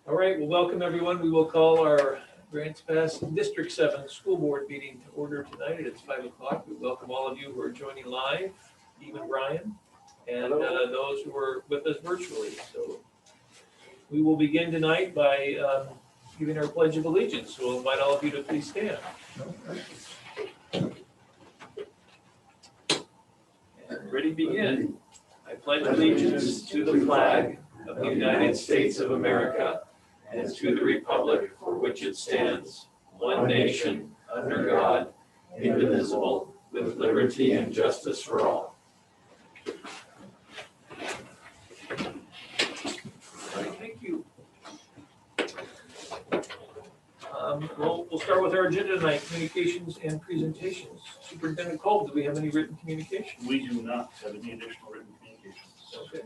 All right, well, welcome everyone. We will call our Grants Pass District 7 School Board meeting to order tonight. It's 5 o'clock. We welcome all of you who are joining live, even Brian, and those who are with us virtually. So we will begin tonight by giving our Pledge of Allegiance. So we'll invite all of you to please stand. And ready to begin. I pledge allegiance to the flag of the United States of America and to the republic for which it stands, one nation, under God, indivisible, with liberty and justice for all. All right, thank you. We'll start with our agenda tonight, communications and presentations. Superintendent Cole, do we have any written communication? We do not have any additional written communications. Okay.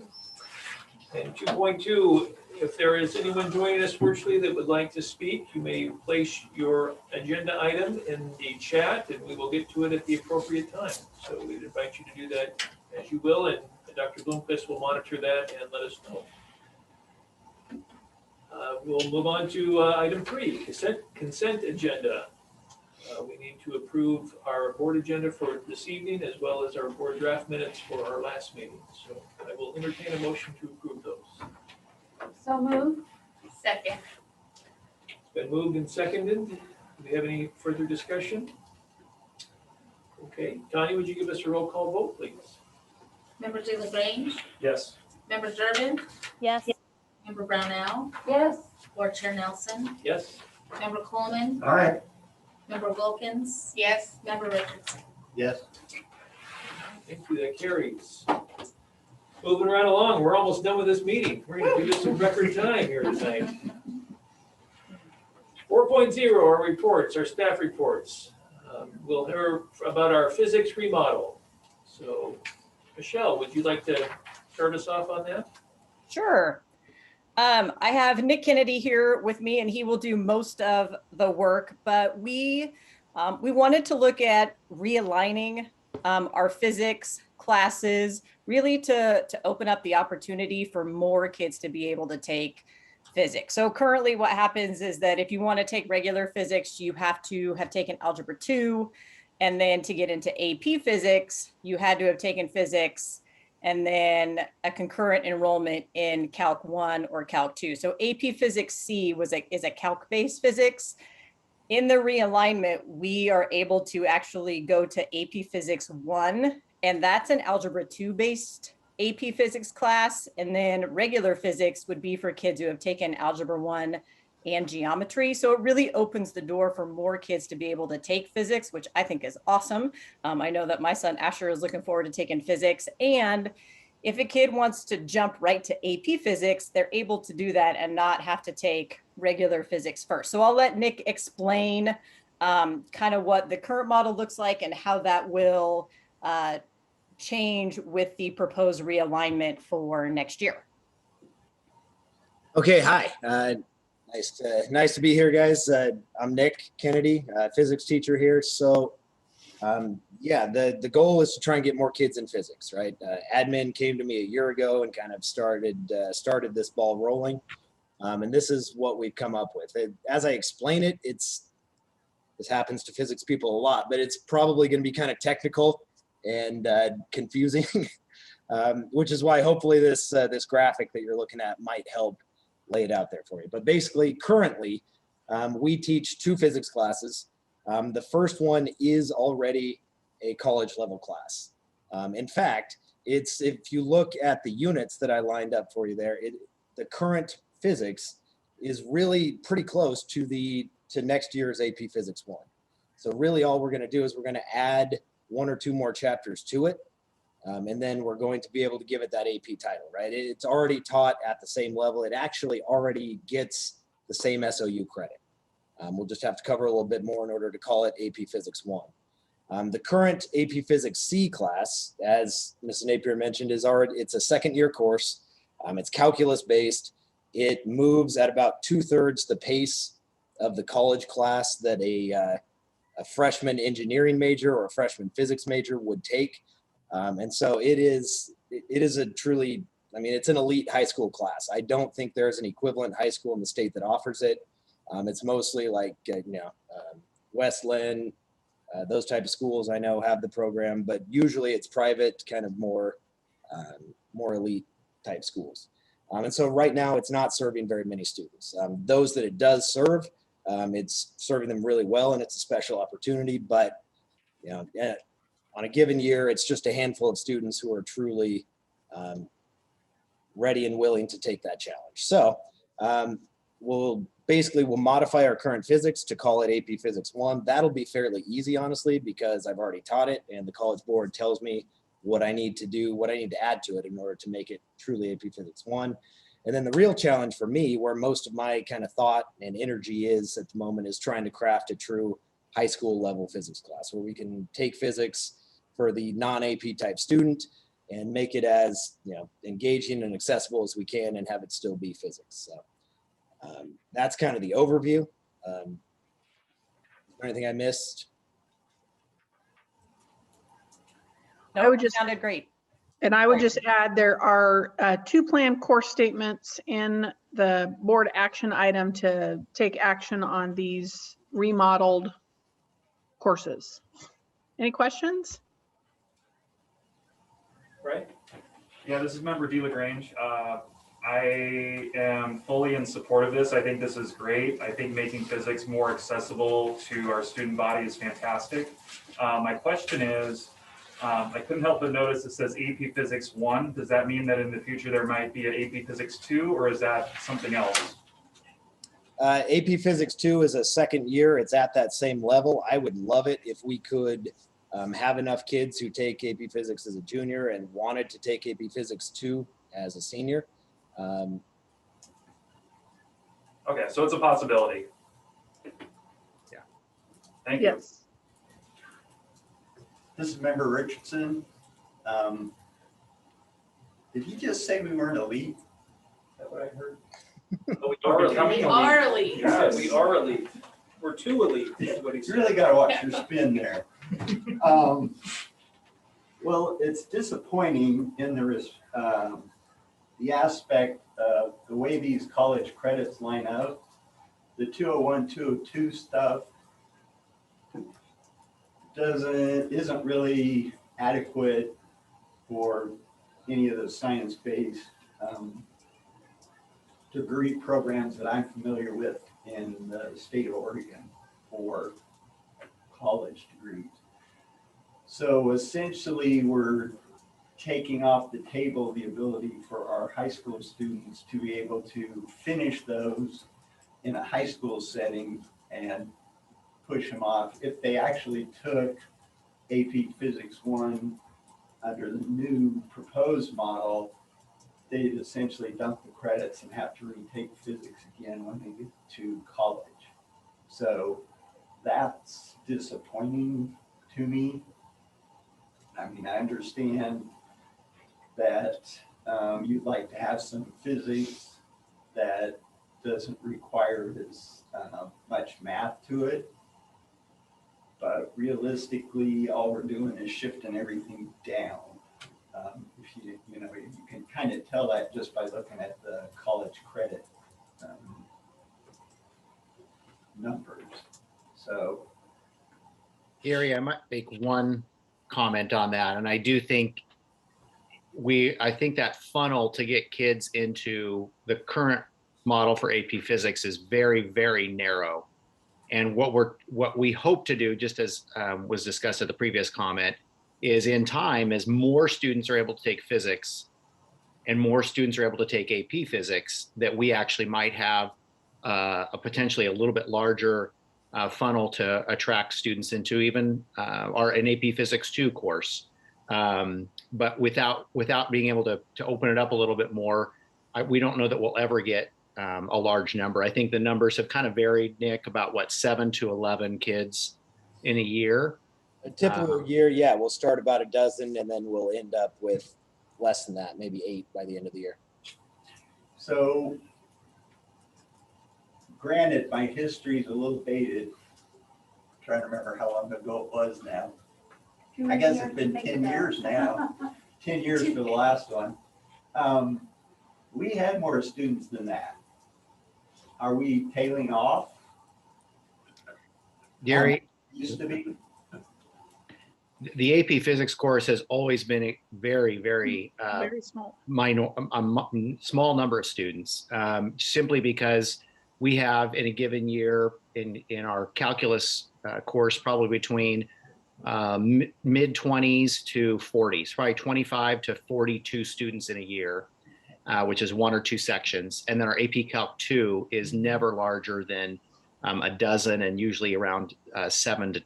And 2.2, if there is anyone joining us virtually that would like to speak, you may place your agenda item in the chat and we will get to it at the appropriate time. So we'd invite you to do that as you will, and Dr. Bloomquist will monitor that and let us know. We'll move on to item 3, consent agenda. We need to approve our board agenda for this evening as well as our board draft minutes for our last meeting. So I will entertain a motion to approve those. So moved. Second. It's been moved and seconded. Do we have any further discussion? Okay, Tanya, would you give us a roll call vote, please? Member De La Grange, Yes. Member Durbin, Yes. Member Brownell, Yes. Board Chair Nelson, Yes? Member Coleman, Aye. Member Wilkins. Yes. Member Richardson. Yes. Thank you, that carries. Moving right along, we're almost done with this meeting. We're gonna do this in record time here tonight. 4.0, our reports, our staff reports. We'll hear about our physics remodel. So, Michelle, would you like to start us off on that? Sure. I have Nick Kennedy here with me and he will do most of the work, but we wanted to look at realigning our physics classes, really to open up the opportunity for more kids to be able to take physics. So currently what happens is that if you want to take regular physics, you have to have taken Algebra 2, and then to get into AP physics, you had to have taken physics and then a concurrent enrollment in Calc 1 or Calc 2. So AP Physics C is a calc-based physics. In the realignment, we are able to actually go to AP Physics 1, and that's an Algebra 2 based AP Physics class. And then regular physics would be for kids who have taken Algebra 1 and geometry. So it really opens the door for more kids to be able to take physics, which I think is awesome. I know that my son Asher is looking forward to taking physics. And if a kid wants to jump right to AP physics, they're able to do that and not have to take regular physics first. So I'll let Nick explain kind of what the current model looks like and how that will change with the proposed realignment for next year. Okay, hi. Nice to be here, guys. I'm Nick Kennedy, physics teacher here. So, yeah, the goal is to try and get more kids in physics, right? Admin came to me a year ago and kind of started this ball rolling, and this is what we've come up with. As I explain it, this happens to physics people a lot, but it's probably going to be kind of technical and confusing, which is why hopefully this graphic that you're looking at might help lay it out there for you. But basically, currently, we teach 2 physics classes. The first one is already a college level class. In fact, if you look at the units that I lined up for you there, the current physics is really pretty close to next year's AP Physics 1. So really all we're gonna do is we're gonna add 1 or 2 more chapters to it. And then we're going to be able to give it that AP title, right? It's already taught at the same level. It actually already gets the same SOU credit. We'll just have to cover a little bit more in order to call it AP Physics 1. The current AP Physics C class, as Mrs. Napier mentioned, it's a second-year course. It's calculus based. It moves at about 2/3 the pace of the college class that a freshman engineering major or a freshman physics major would take. And so it is a truly I mean, it's an elite high school class. I don't think there's an equivalent high school in the state that offers it. It's mostly like, West Lynn, those type of schools I know have the program, but usually it's private, kind of more elite type schools. And so right now it's not serving very many students. Those that it does serve, it's serving them really well, and it's a special opportunity. But on a given year, it's just a handful of students who are truly ready and willing to take that challenge. So we'll modify our current physics to call it AP Physics 1. That'll be fairly easy, honestly, because I've already taught it, and the College Board tells me what I need to do, what I need to add to it in order to make it truly AP Physics 1. And then the real challenge for me, where most of my kind of thought and energy is at the moment, is trying to craft a true high school level physics class where we can take physics for the non-AP type student and make it as engaging and accessible as we can and have it still be physics. So that's kind of the overview. Is there anything I missed? No, I would it just- sounded great. And I would just add, there are 2 planned course statements in the board action item to take action on these remodeled courses. Any questions? Right? Yeah, this is member DeLagrange. I am fully in support of this. I think this is great. I think making physics more accessible to our student body is fantastic. My question is, I couldn't help but notice it says AP Physics 1. Does that mean that in the future there might be an AP Physics 2, or is that something else? AP Physics 2 is a second year. It's at that same level. I would love it if we could have enough kids who take AP Physics as a junior and wanted to take AP Physics 2 as a senior. Okay, so it's a possibility. Yeah. Thank you. Yes. This is Member Richardson. Did you just say we weren't elite? Is that what I heard? Oh, we are elite. Are elite. Yes, we are elite. We're too elite, is what he You said. really got to watch your spin there. Well, it's disappointing in the aspect of the way these college credits line up. The 201, 202 stuff isn't really adequate for any of the science-based degree programs that I'm familiar with in the state of Oregon for college degrees. So essentially, we're taking off the table the ability for our high school students to be able to finish those in a high school setting and push them off. If they actually took AP Physics 1 under the new proposed model, they'd essentially dump the credits and have to retake physics again when they get to college. So that's disappointing to me. I mean, I understand that you'd like to have some physics that doesn't require as much math to it. But realistically, all we're doing is shifting everything down. If you can kind of tell that just by looking at the college credit numbers. So, Gary, I might make one comment on that. And I do think I think that funnel to get kids into the current model for AP Physics is very, very narrow. And what we hope to do, just as was discussed at the previous comment, is in time, as more students are able to take physics and more students are able to take AP Physics, that we actually might have a potentially a little bit larger funnel to attract students into even an AP Physics 2 course. But without being able to open it up a little bit more, we don't know that we'll ever get a large number. I think the numbers have kind of varied, Nick, about 7 to 11 kids in a year. A typical year, yeah, we'll start about a dozen and then we'll end up with less than that, maybe 8 by the end of the year. so granted, my history is a little dated. I'm trying to remember how long ago it was now. I guess it's been 10 years now. 10 years for the last one. We had more students than that. Are we tailing off? Gary, Used to be. the AP Physics course has always been a very, very Very small. small number of students, simply because we have in a given year in our calculus course probably between mid 20s to 40s, probably 25 to 42 students in a year, which is 1 or 2 sections. And then our AP Calc 2 is never larger than a dozen, and usually around 7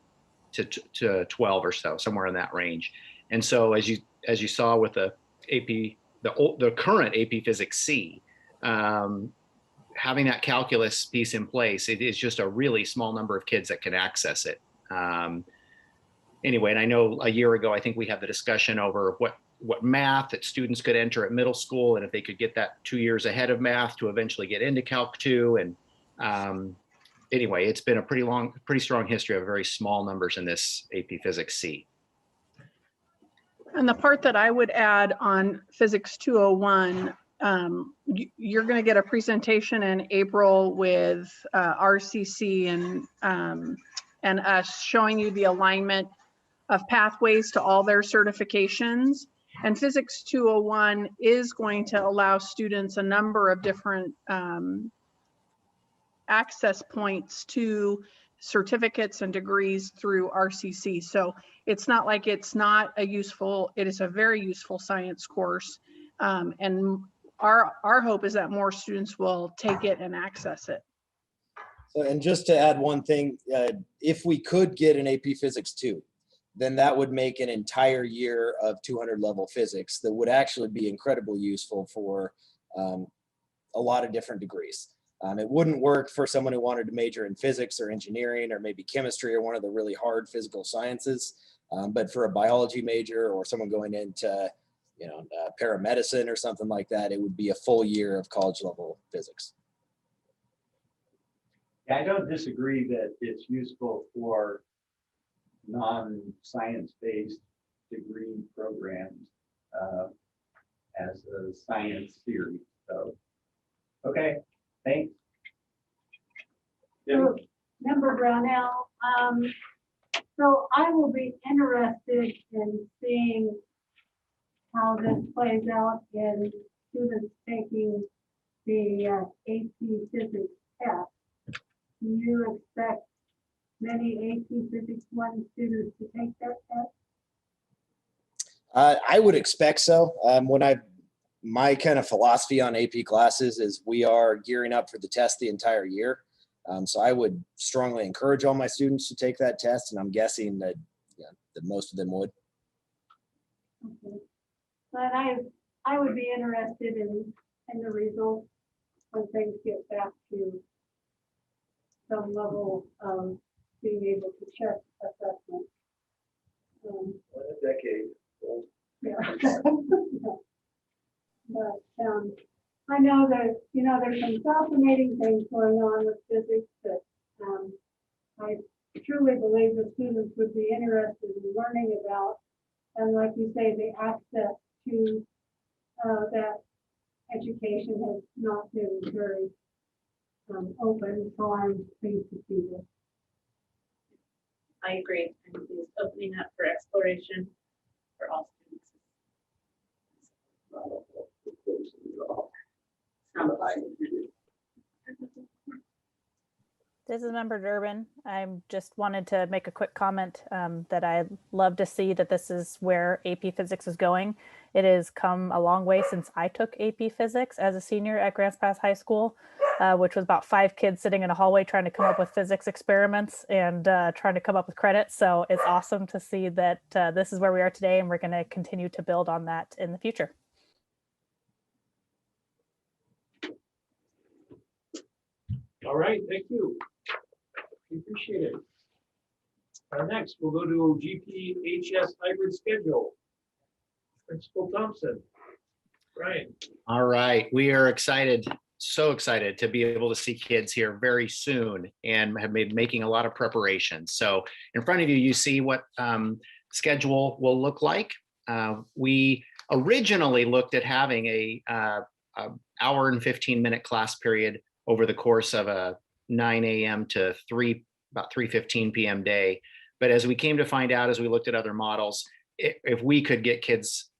to 12 or so, somewhere in that range. And so as you saw with the AP, the current AP Physics C, having that calculus piece in place, it is just a really small number of kids that can access it. Anyway, and I know a year ago, I think we had the discussion over what math that students could enter at middle school, and if they could get that 2 years ahead of math to eventually get into Calc 2. And anyway, it's been a pretty strong history of very small numbers in this AP Physics C. And the part that I would add on Physics 201, you're going to get a presentation in April with RCC and us showing you the alignment of pathways to all their certifications. And Physics 201 is going to allow students a number of different access points to certificates and degrees through RCC. So it's not like it's not a useful, it is a very useful science course. And our hope is that more students will take it and access it. So, and just to add one thing, if we could get an AP Physics 2, then that would make an entire year of 200 level physics that would actually be incredibly useful for a lot of different degrees. It wouldn't work for someone who wanted to major in physics or engineering or maybe chemistry or one of the really hard physical sciences. But for a biology major or someone going into, paramedicine or something like that, it would be a full year of college level physics. I don't disagree that it's useful for non-science-based degree programs as a science theory. So, okay, thanks. So, Member Brownell, so I will be interested in seeing how this plays out in students taking the AP Physics test. Do you expect many AP Physics 1 students to take that test? I would expect so. My kind of philosophy on AP classes is we are gearing up for the test the entire year. So I would strongly encourage all my students to take that test, and I'm guessing that that most of them would. Okay. But I would be interested in the results when things get back to some level of being able to check assessment. A decade old. Yeah. But I know that, there's some fascinating things going on with physics that I truly believe the students would be interested in learning about. And like you say, the access to that education has not been very open, so I'm pleased to see this. I agree. I think it's opening up for exploration for all students. This is Member Durbin. I just wanted to make a quick comment that I'd love to see that this is where AP Physics is going. It has come a long way since I took AP Physics as a senior at Grants Pass High School, which was about 5 kids sitting in a hallway trying to come up with physics experiments and trying to come up with credits. So it's awesome to see that this is where we are today, and we're going to continue to build on that in the future. All right, thank you. We appreciate it. Next, we'll go to GPHS hybrid schedule. Principal Thompson. Brian. All right, we are excited, so excited to be able to see kids here very soon and have been making a lot of preparations. So in front of you, you see what schedule will look like. We originally looked at having a hour and 15-minute class period over the course of a 9 a.m. to about 3:15 p.m. day. But as we came to find out, as we looked at other models, if we could get kids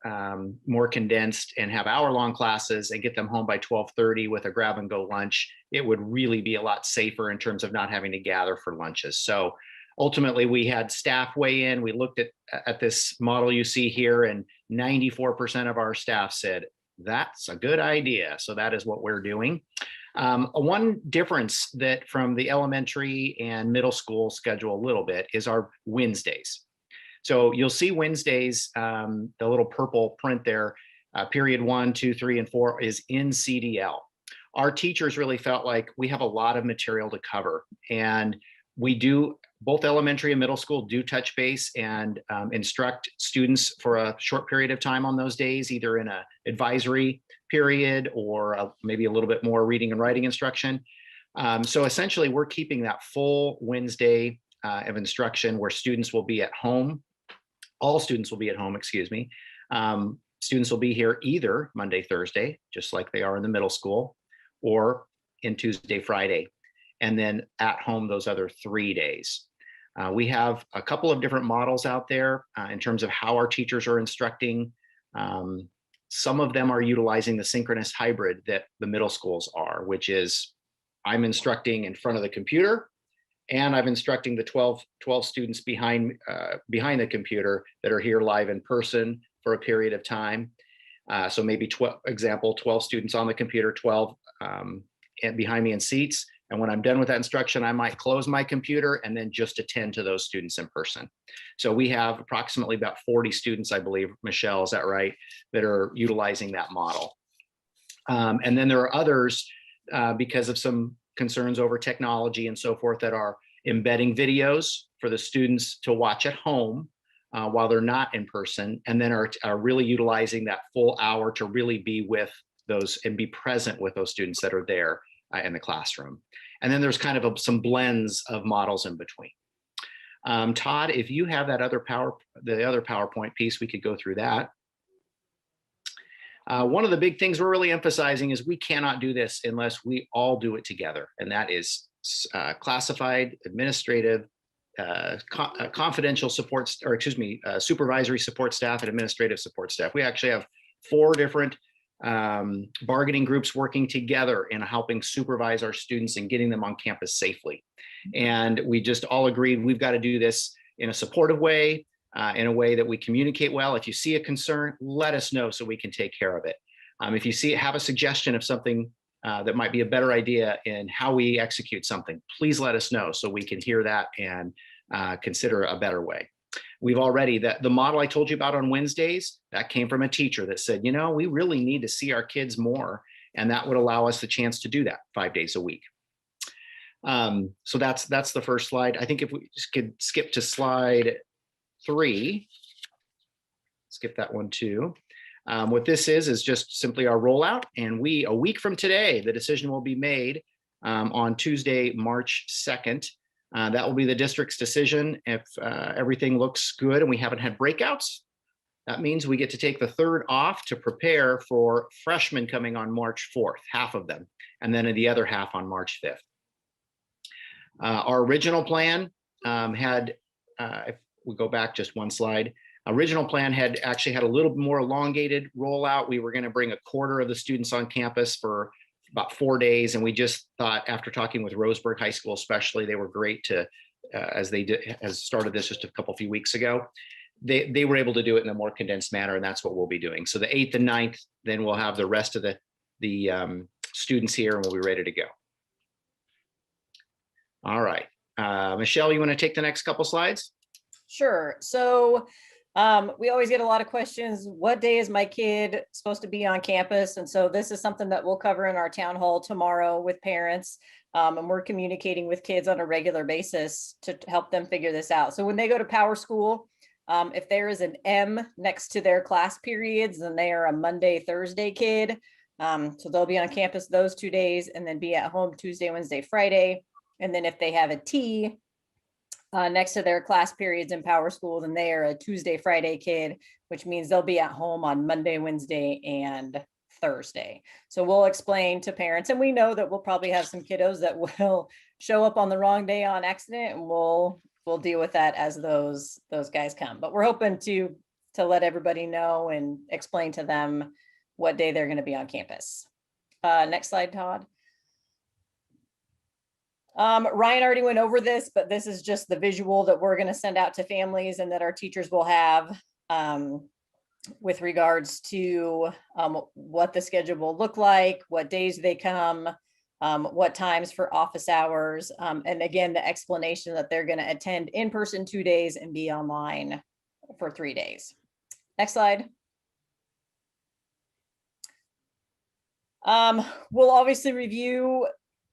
more condensed and have hour-long classes and get them home by 12:30 with a grab-and-go lunch, it would really be a lot safer in terms of not having to gather for lunches. So ultimately, we had staff weigh in. We looked at this model you see here, and 94% of our staff said, that's a good idea. So that is what we're doing. One difference that from the elementary and middle school schedule a little bit is our Wednesdays. So you'll see Wednesdays, the little purple print there, period 1, 2, 3, and 4 is in CDL. Our teachers really felt like we have a lot of material to cover, and we do, both elementary and middle school do touch base and instruct students for a short period of time on those days, either in an advisory period or maybe a little bit more reading and writing instruction. So essentially, we're keeping that full Wednesday of instruction where students will be at home. All students will be at home, excuse me. Students will be here either Monday, Thursday, just like they are in the middle school, or in Tuesday, Friday, and then at home those other 3 days. We have a couple of different models out there in terms of how our teachers are instructing. Some of them are utilizing the synchronous hybrid that the middle schools are, which is I'm instructing in front of the computer, and I'm instructing the 12 students behind the computer that are here live in person for a period of time. So maybe 12 students on the computer, 12 and behind me in seats. And when I'm done with that instruction, I might close my computer and then just attend to those students in person. So we have approximately about 40 students, I believe, Michelle, is that right, that are utilizing that model. And then there are others, because of some concerns over technology and so forth, that are embedding videos for the students to watch at home while they're not in person, and then are really utilizing that full hour to really be with those and be present with those students that are there in the classroom. And then there's kind of some blends of models in between. Todd, if you have that other PowerPoint piece, we could go through that. One of the big things we're really emphasizing is we cannot do this unless we all do it together. And that is classified, administrative, confidential support, or excuse me, supervisory support staff and administrative support staff. We actually have 4 different bargaining groups working together in helping supervise our students and getting them on campus safely. And we just all agreed we've got to do this in a supportive way, in a way that we communicate well. If you see a concern, let us know so we can take care of it. If you have a suggestion of something that might be a better idea in how we execute something, please let us know so we can hear that and consider a better way. We've already, the model I told you about on Wednesdays, that came from a teacher that said, you know, we really need to see our kids more, and that would allow us the chance to do that 5 days a week. So that's the first slide. I think if we just could skip to slide 3, skip that one too. What this is just simply our rollout, and a week from today, the decision will be made on Tuesday, March 2nd. That will be the district's decision. If everything looks good and we haven't had breakouts, that means we get to take the 3rd off to prepare for freshmen coming on March 4th, half of them, and then the other half on March 5th. Our original plan had, if we go back just one slide, original plan had actually had a little more elongated rollout. We were going to bring a quarter of the students on campus for about 4 days. And we just thought, after talking with Roseburg High School, especially, they were great to, as started this just a few weeks ago. They were able to do it in a more condensed manner, and that's what we'll be doing. So the 8th and 9th, then we'll have the rest of the students here, and we'll be ready to go. All right. Michelle, you want to take the next couple slides? Sure. So we always get a lot of questions. What day is my kid supposed to be on campus? And so this is something that we'll cover in our town hall tomorrow with parents. And we're communicating with kids on a regular basis to help them figure this out. So when they go to Power School, if there is an M next to their class periods, then they are a Monday, Thursday kid. So they'll be on campus those 2 days and then be at home Tuesday, Wednesday, Friday. And then if they have a T, next to their class periods in Power School, then they are a Tuesday, Friday kid, which means they'll be at home on Monday, Wednesday, and Thursday. So we'll explain to parents, and we know that we'll probably have some kiddos that will show up on the wrong day on accident, and we'll deal with that as those guys come. But we're hoping to let everybody know and explain to them what day they're going to be on campus. Next slide, Todd. Ryan already went over this, but this is just the visual that we're going to send out to families and that our teachers will have with regards to what the schedule will look like, what days they come, what times for office hours, and again, the explanation that they're going to attend in person 2 days and be online for 3 days. Next slide. We'll obviously review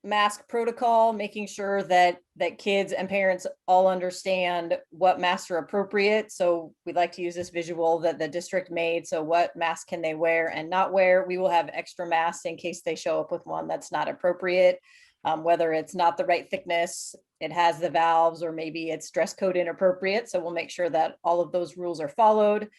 mask protocol, making sure that kids and parents all understand what masks are appropriate. So we'd like to use this visual that the district made. So what mask can they wear and not wear? We will have extra masks in case they show up with one that's not appropriate, whether it's not the right thickness, it has the valves, or maybe it's dress code inappropriate. So we'll make sure that all of those rules are followed.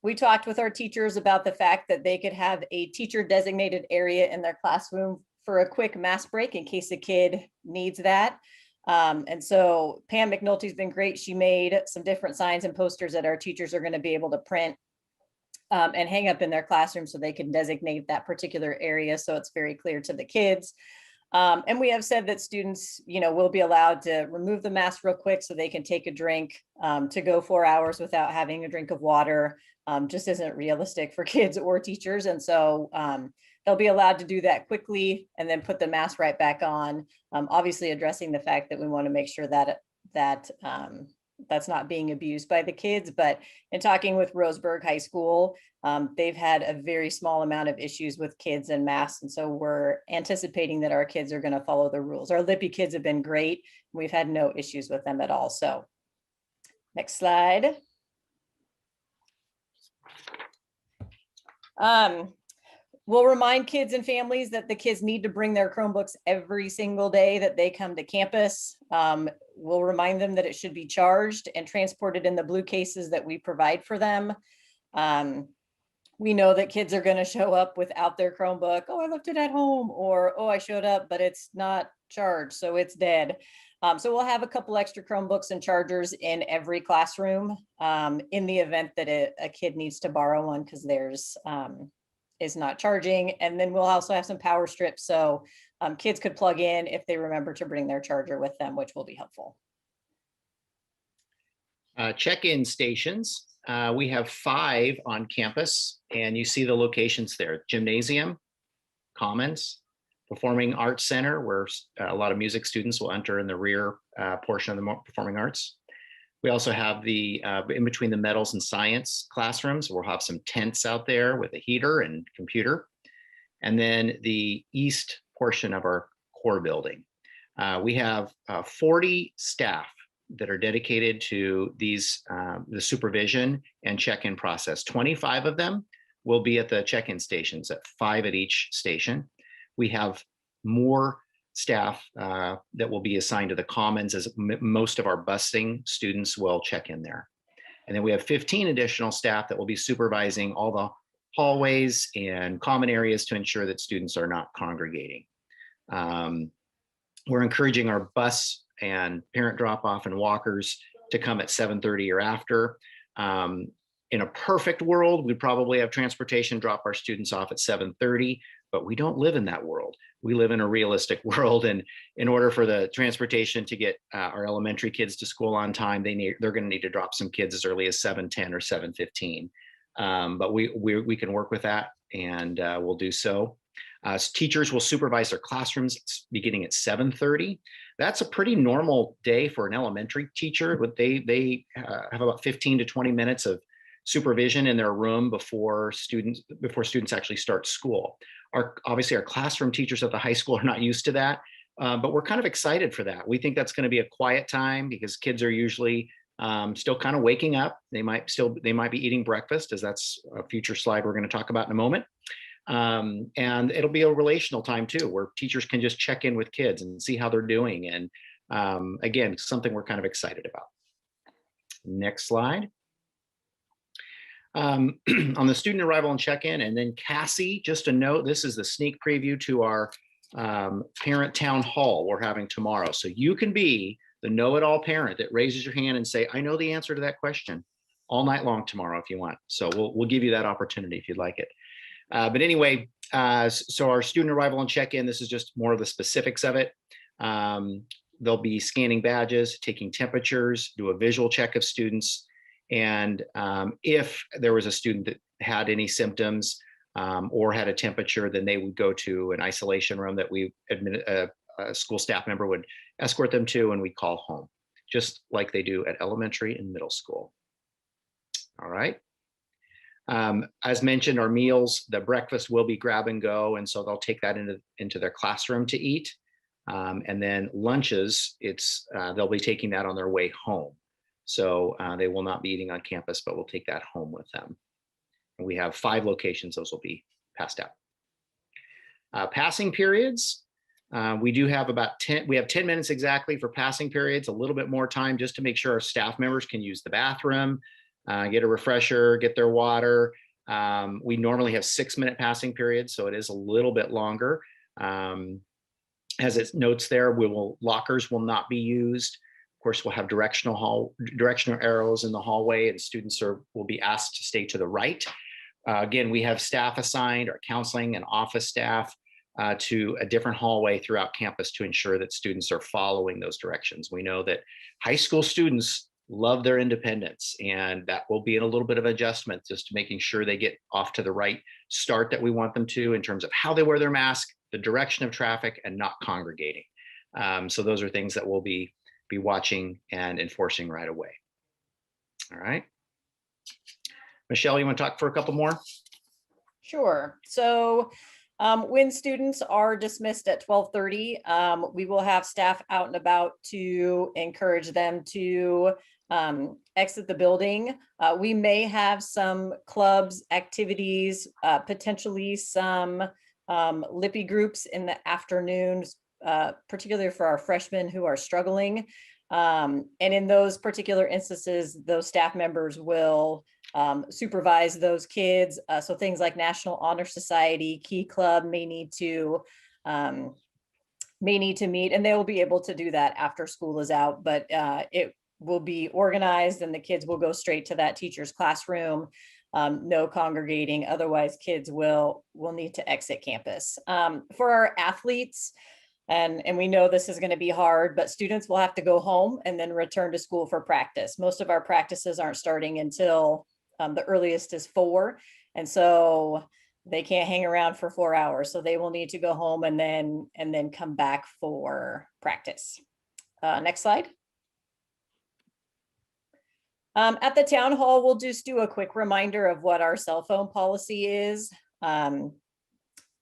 We talked with our teachers about the fact that they could have a teacher designated area in their classroom for a quick mask break in case a kid needs that. And so Pam McNulty's been great. She made some different signs and posters that our teachers are going to be able to print and hang up in their classroom so they can designate that particular area so it's very clear to the kids. And we have said that students, will be allowed to remove the mask real quick so they can take a drink. To go 4 hours without having a drink of water just isn't realistic for kids or teachers. And so they'll be allowed to do that quickly and then put the mask right back on. Obviously addressing the fact that we want to make sure that that's not being abused by the kids. But in talking with Roseburg High School, they've had a very small amount of issues with kids and masks. And so we're anticipating that our kids are going to follow the rules. Our Lippy kids have been great. We've had no issues with them at all. So next slide. We'll remind kids and families that the kids need to bring their Chromebooks every single day that they come to campus. We'll remind them that it should be charged and transported in the blue cases that we provide for them. We know that kids are going to show up without their Chromebook. Oh, I left it at home, or oh, I showed up, but it's not charged, so it's dead. So we'll have a couple extra Chromebooks and chargers in every classroom in the event that a kid needs to borrow one because theirs is not charging. And then we'll also have some power strips so kids could plug in if they remember to bring their charger with them, which will be helpful. Check-in stations. We have 5 on campus, and you see the locations there: Gymnasium, Commons, Performing Arts Center, where a lot of music students will enter in the rear portion of the Performing Arts. We also have the in between the metals and science classrooms. We'll have some tents out there with a heater and computer. And then the east portion of our core building. We have 40 staff that are dedicated to these, the supervision and check-in process. 25 of them will be at the check-in stations, at 5 at each station. We have more staff that will be assigned to the Commons, as most of our busing students will check in there. And then we have 15 additional staff that will be supervising all the hallways and common areas to ensure that students are not congregating. We're encouraging our bus and parent drop-off and walkers to come at 7:30 or after. In a perfect world, we'd probably have transportation drop our students off at 7:30, but we don't live in that world. We live in a realistic world, and in order for the transportation to get our elementary kids to school on time, they're going to need to drop some kids as early as 7:10 or 7:15. But we can work with that, and we'll do so. Teachers will supervise their classrooms beginning at 7:30. That's a pretty normal day for an elementary teacher, but they have about 15 to 20 minutes of supervision in their room before students actually start school. Obviously our classroom teachers at the high school are not used to that, but we're kind of excited for that. We think that's going to be a quiet time because kids are usually still kind of waking up. They might be eating breakfast, as that's a future slide we're going to talk about in a moment. And it'll be a relational time too, where teachers can just check in with kids and see how they're doing and Again, something we're kind of excited about. Next slide. On the student arrival and check-in, and then Cassie, just a note, this is the sneak preview to our parent town hall we're having tomorrow. So you can be the know-it-all parent that raises your hand and say, I know the answer to that question all night long tomorrow if you want. So we'll give you that opportunity if you'd like it. But anyway, so our student arrival and check-in, this is just more of the specifics of it. They'll be scanning badges, taking temperatures, do a visual check of students. And if there was a student that had any symptoms or had a temperature, then they would go to an isolation room that we a school staff member would escort them to, and we call home, just like they do at elementary and middle school. All right. As mentioned, our meals, the breakfast will be grab and go, and so they'll take that into their classroom to eat. And then lunches, they'll be taking that on their way home. So they will not be eating on campus, but we'll take that home with them. And we have 5 locations; those will be passed out. Passing periods, we do have about 10. We have 10 minutes exactly for passing periods. A little bit more time just to make sure our staff members can use the bathroom, get a refresher, get their water. We normally have 6-minute passing periods, so it is a little bit longer. As it notes there, lockers will not be used. Of course, we'll have directional arrows in the hallway, and students will be asked to stay to the right. Again, we have staff assigned, our counseling and office staff, to a different hallway throughout campus to ensure that students are following those directions. We know that high school students love their independence, and that will be in a little bit of adjustment, just making sure they get off to the right start that we want them to in terms of how they wear their mask, the direction of traffic, and not congregating. So those are things that we'll be watching and enforcing right away. All right. Michelle, you want to talk for a couple more? Sure. So when students are dismissed at 12:30, we will have staff out and about to encourage them to exit the building. We may have some clubs, activities, potentially some lippy groups in the afternoons, particularly for our freshmen who are struggling. And in those particular instances, those staff members will supervise those kids. So things like National Honor Society, Key Club may need to meet, and they will be able to do that after school is out, but it will be organized and the kids will go straight to that teacher's classroom. No congregating, otherwise kids will need to exit campus. For our athletes, and we know this is going to be hard, but students will have to go home and then return to school for practice. Most of our practices aren't starting until the earliest is 4. And so they can't hang around for 4 hours. So they will need to go home and then come back for practice. Next slide. At the town hall, we'll just do a quick reminder of what our cell phone policy is. And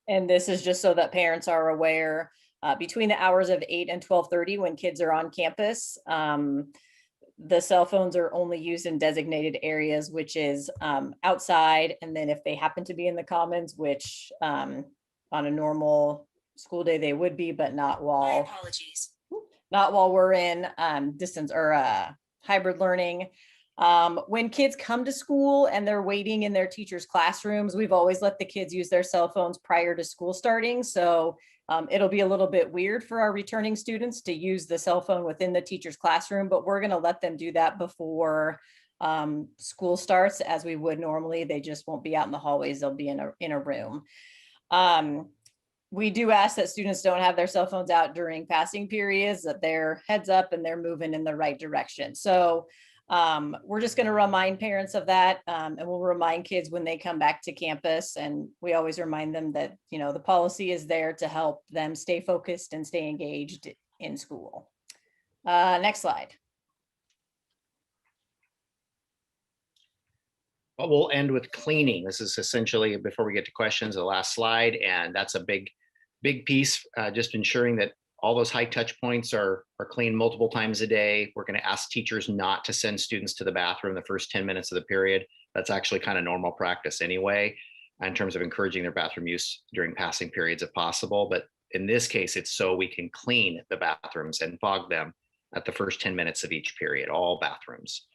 this is just so that parents are aware. Between the hours of 8 and 12:30, when kids are on campus, the cell phones are only used in designated areas, which is outside. And then if they happen to be in the commons, which on a normal school day they would be, but not while we're in distance or hybrid learning. When kids come to school and they're waiting in their teachers' classrooms, we've always let the kids use their cell phones prior to school starting. So it'll be a little bit weird for our returning students to use the cell phone within the teacher's classroom, but we're going to let them do that before school starts, as we would normally. They just won't be out in the hallways. They'll be in a room. We do ask that students don't have their cell phones out during passing periods, that they're heads up and they're moving in the right direction. So we're just going to remind parents of that, and we'll remind kids when they come back to campus, and we always remind them that, you know, the policy is there to help them stay focused and stay engaged in school. Next slide. Well, we'll end with cleaning. This is essentially, before we get to questions, the last slide, and that's a big piece, just ensuring that all those high touch points are cleaned multiple times a day. We're going to ask teachers not to send students to the bathroom the first 10 minutes of the period. That's actually kind of normal practice anyway, in terms of encouraging their bathroom use during passing periods if possible. But in this case, it's so we can clean the bathrooms and fog them at the first 10 minutes of each period, all bathrooms,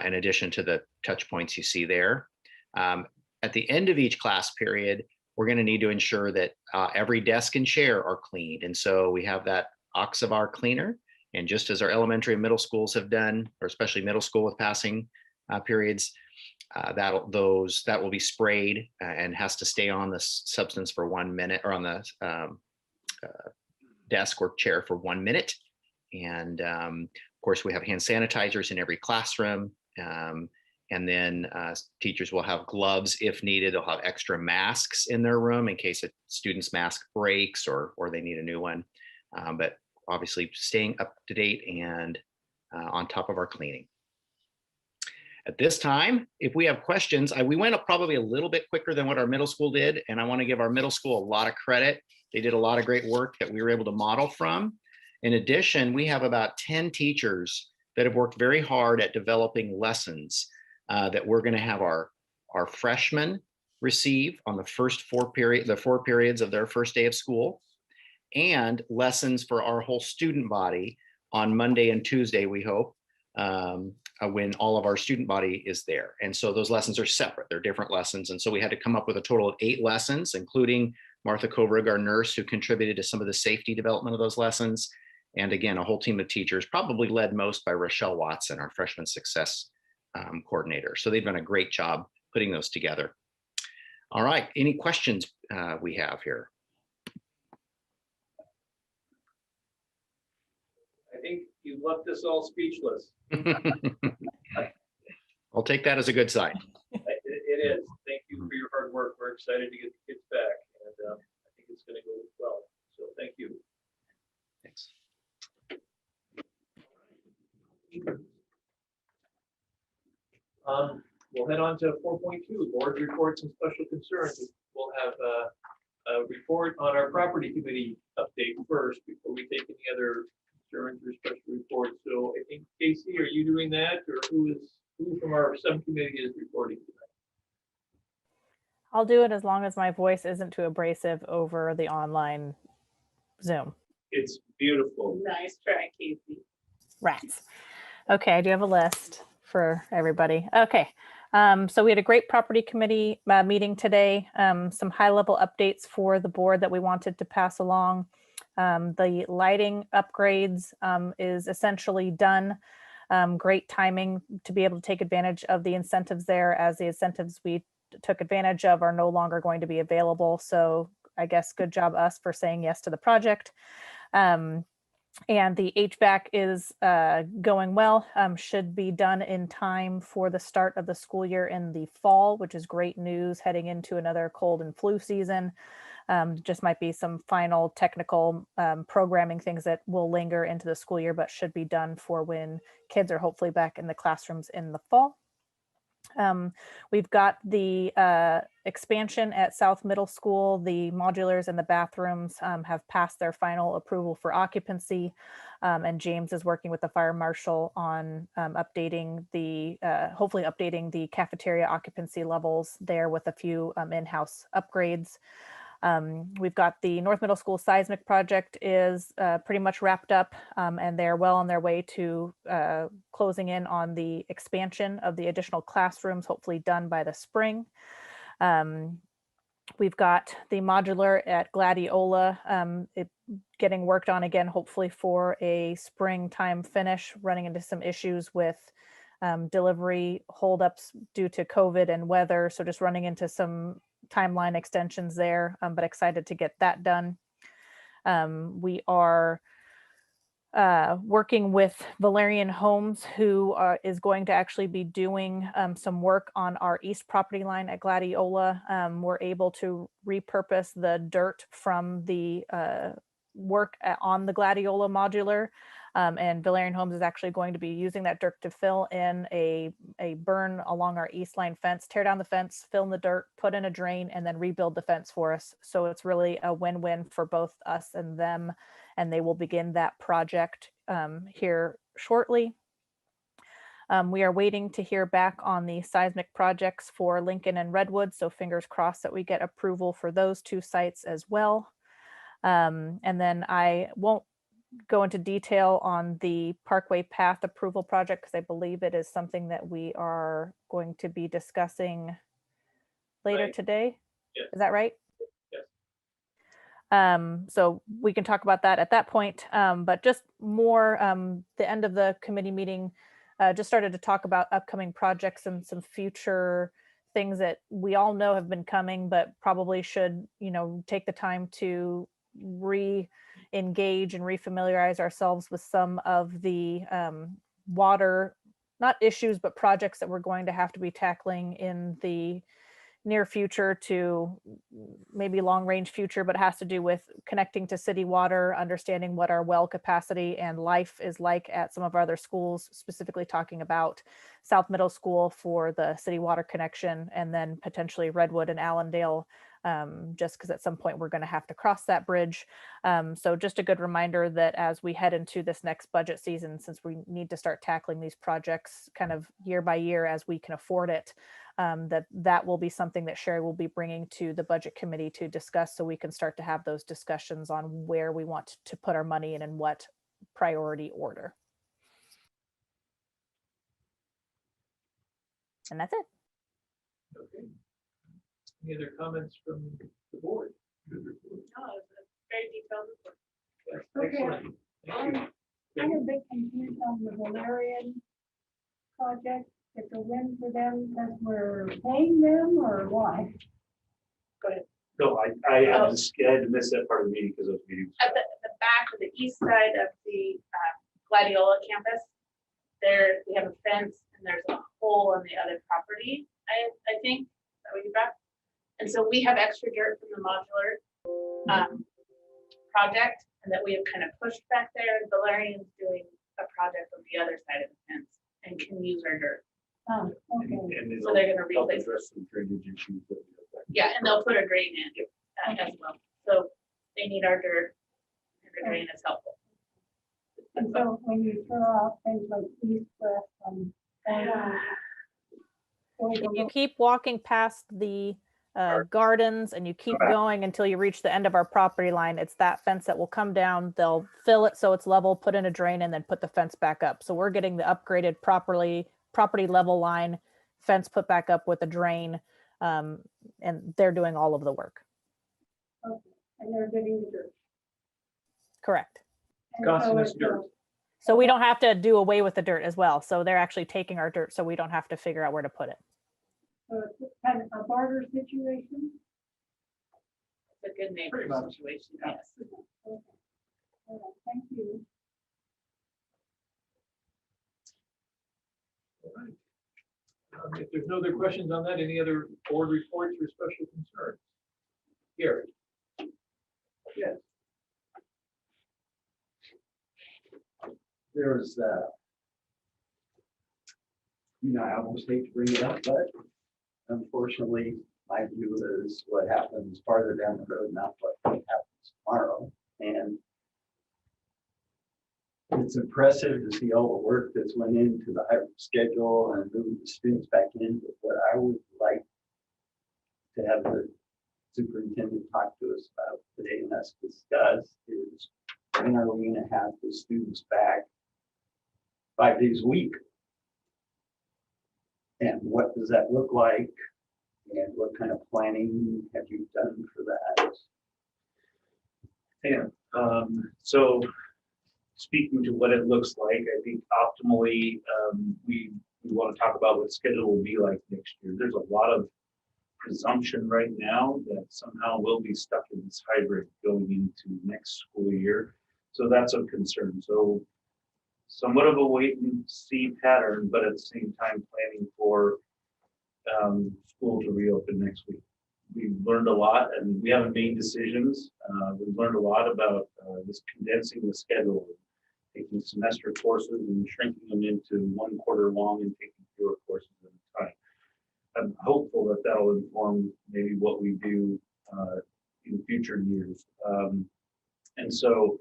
in addition to the touch points you see there. At the end of each class period, we're going to need to ensure that every desk and chair are cleaned. And so we have that Oxivar cleaner. And just as our elementary and middle schools have done, or especially middle school with passing periods, that will be sprayed and has to stay on the substance for 1 minute, or on the desk or chair for 1 minute. And of course, we have hand sanitizers in every classroom. And then teachers will have gloves if needed. They'll have extra masks in their room in case a student's mask breaks or they need a new one. But obviously staying up to date and on top of our cleaning. At this time, if we have questions, we went up probably a little bit quicker than what our middle school did. And I want to give our middle school a lot of credit. They did a lot of great work that we were able to model from. In addition, we have about 10 teachers that have worked very hard at developing lessons that we're going to have our freshmen receive on the first 4 periods of their first day of school, and lessons for our whole student body on Monday and Tuesday, we hope, when all of our student body is there. And so those lessons are separate. They're different lessons. And so we had to come up with a total of 8 lessons, including Martha Kovrig, our nurse, who contributed to some of the safety development of those lessons. And again, a whole team of teachers, probably led most by Rochelle Watson, our freshman success coordinator. So they've done a great job putting those together. All right, any questions we have here? I think you left us all speechless. I'll take that as a good sign. It is. Thank you for your hard work. We're excited to get the kids back, and I think it's going to go well. So thank you. Thanks. We'll head on to 4.2, board reports and special concerns. We'll have a report on our property committee update first before we take any other concerns or special reports. So I think, Casey, are you doing that, or who from our subcommittee is reporting tonight? I'll do it as long as my voice isn't too abrasive over the online Zoom. It's beautiful. Nice try, Casey. Rats. Okay, I do have a list for everybody. Okay, so we had a great property committee meeting today. Some high-level updates for the board that we wanted to pass along. The lighting upgrades is essentially done. Great timing to be able to take advantage of the incentives there, as the incentives we took advantage of are no longer going to be available. So I guess good job us for saying yes to the project. And the HVAC is going well, should be done in time for the start of the school year in the fall, which is great news heading into another cold and flu season. Just might be some final technical programming things that will linger into the school year, but should be done for when kids are hopefully back in the classrooms in the fall. We've got the expansion at South Middle School. The modulars and the bathrooms have passed their final approval for occupancy. And James is working with the fire marshal on updating the, hopefully updating the cafeteria occupancy levels there with a few in-house upgrades. We've got the North Middle School seismic project is pretty much wrapped up, and they're well on their way to closing in on the expansion of the additional classrooms, hopefully done by the spring. We've got the modular at Gladiola, getting worked on again, hopefully for a springtime finish, running into some issues with delivery holdups due to COVID and weather. So just running into some timeline extensions there, but excited to get that done. We are working with Valerian Homes, who is going to actually be doing some work on our east property line at Gladiola. We're able to repurpose the dirt from the work on the Gladiola modular. And Valerian Homes is actually going to be using that dirt to fill in a burn along our east line fence, tear down the fence, fill in the dirt, put in a drain, and then rebuild the fence for us. So it's really a win-win for both us and them. And they will begin that project here shortly. We are waiting to hear back on the seismic projects for Lincoln and Redwood. So fingers crossed that we get approval for those 2 sites as well. And then I won't go into detail on the Parkway Path approval project because I believe it is something that we are going to be discussing later Right. today. Yeah. Is that right? Yes. So we can talk about that at that point. But just more, the end of the committee meeting, just started to talk about upcoming projects and some future things that we all know have been coming, but probably should, take the time to re-engage and refamiliarize ourselves with some of the water, not issues, but projects that we're going to have to be tackling in the near future to maybe long range future, but it has to do with connecting to city water, understanding what our well capacity and life is like at some of our other schools, specifically talking about South Middle School for the city water connection, and then potentially Redwood and Allendale, just because at some point we're going to have to cross that bridge. So just a good reminder that as we head into this next budget season, since we need to start tackling these projects kind of year by year as we can afford it, that will be something that Sherry will be bringing to the budget committee to discuss, so we can start to have those discussions on where we want to put our money in and what priority order. And that's it. Okay. Any other comments from the board? Good report. No, it was a very detailed report. Yes, Okay. excellent. Thank you. I'm a bit confused on the Valerian project. It's a win for them because we're paying them, or why? No, I had to miss that part of the meeting because of meetings. At the back of the east side of the Gladiola campus, there we have a fence and there's a hole on the other property. I think that what you brought. And so we have extra dirt from the modular project, and that we have kind of pushed back there. And Valerian's doing a project on the other side of the fence and can use our dirt. Oh, okay. And So they're gonna help replace address some drainage issues that we have. Yeah, and they'll put a drain in as well. So they need our dirt, and the drain is helpful. And so when you throw out things like east, west, If you keep walking past the gardens and you keep going until you reach the end of our property line, it's that fence that will come down. They'll fill it so it's level, put in a drain, and then put the fence back up. So we're getting the upgraded property level line fence put back up with a drain, and they're doing all of the work. okay. And they're getting the dirt. Correct. And Costing so us it's, dirt. So we don't have to do away with the dirt as well. So they're actually taking our dirt, so we don't have to figure out where to put it. so it's kind of a barter situation. It's a good neighbor Pretty much. situation, yes. Okay. All right, thank you. All right. If there's no other questions on that, any other board reports or special concerns? Gary? Yes. There's, I almost hate to bring it up, but unfortunately, my view is what happens farther down the road, not what happens tomorrow. And it's impressive to see all the work that's went into the hybrid schedule and moving the students back in. But what I would like to have the superintendent talk to us about today and us discuss is, when are we going to have the students back 5 days a week? And what does that look like? And what kind of planning have you done for that? Yeah, so speaking to what it looks like, I think optimally, we want to talk about what schedule will be like next year. There's a lot of presumption right now that somehow we'll be stuck in this hybrid going into next school year. So that's a concern. So somewhat of a wait and see pattern, but at the same time planning for school to reopen next week. We've learned a lot and we haven't made decisions. We've learned a lot about this condensing the schedule, taking semester courses and shrinking them into 1 quarter long and taking fewer courses at a time. I'm hopeful that that'll inform maybe what we do in future years. And so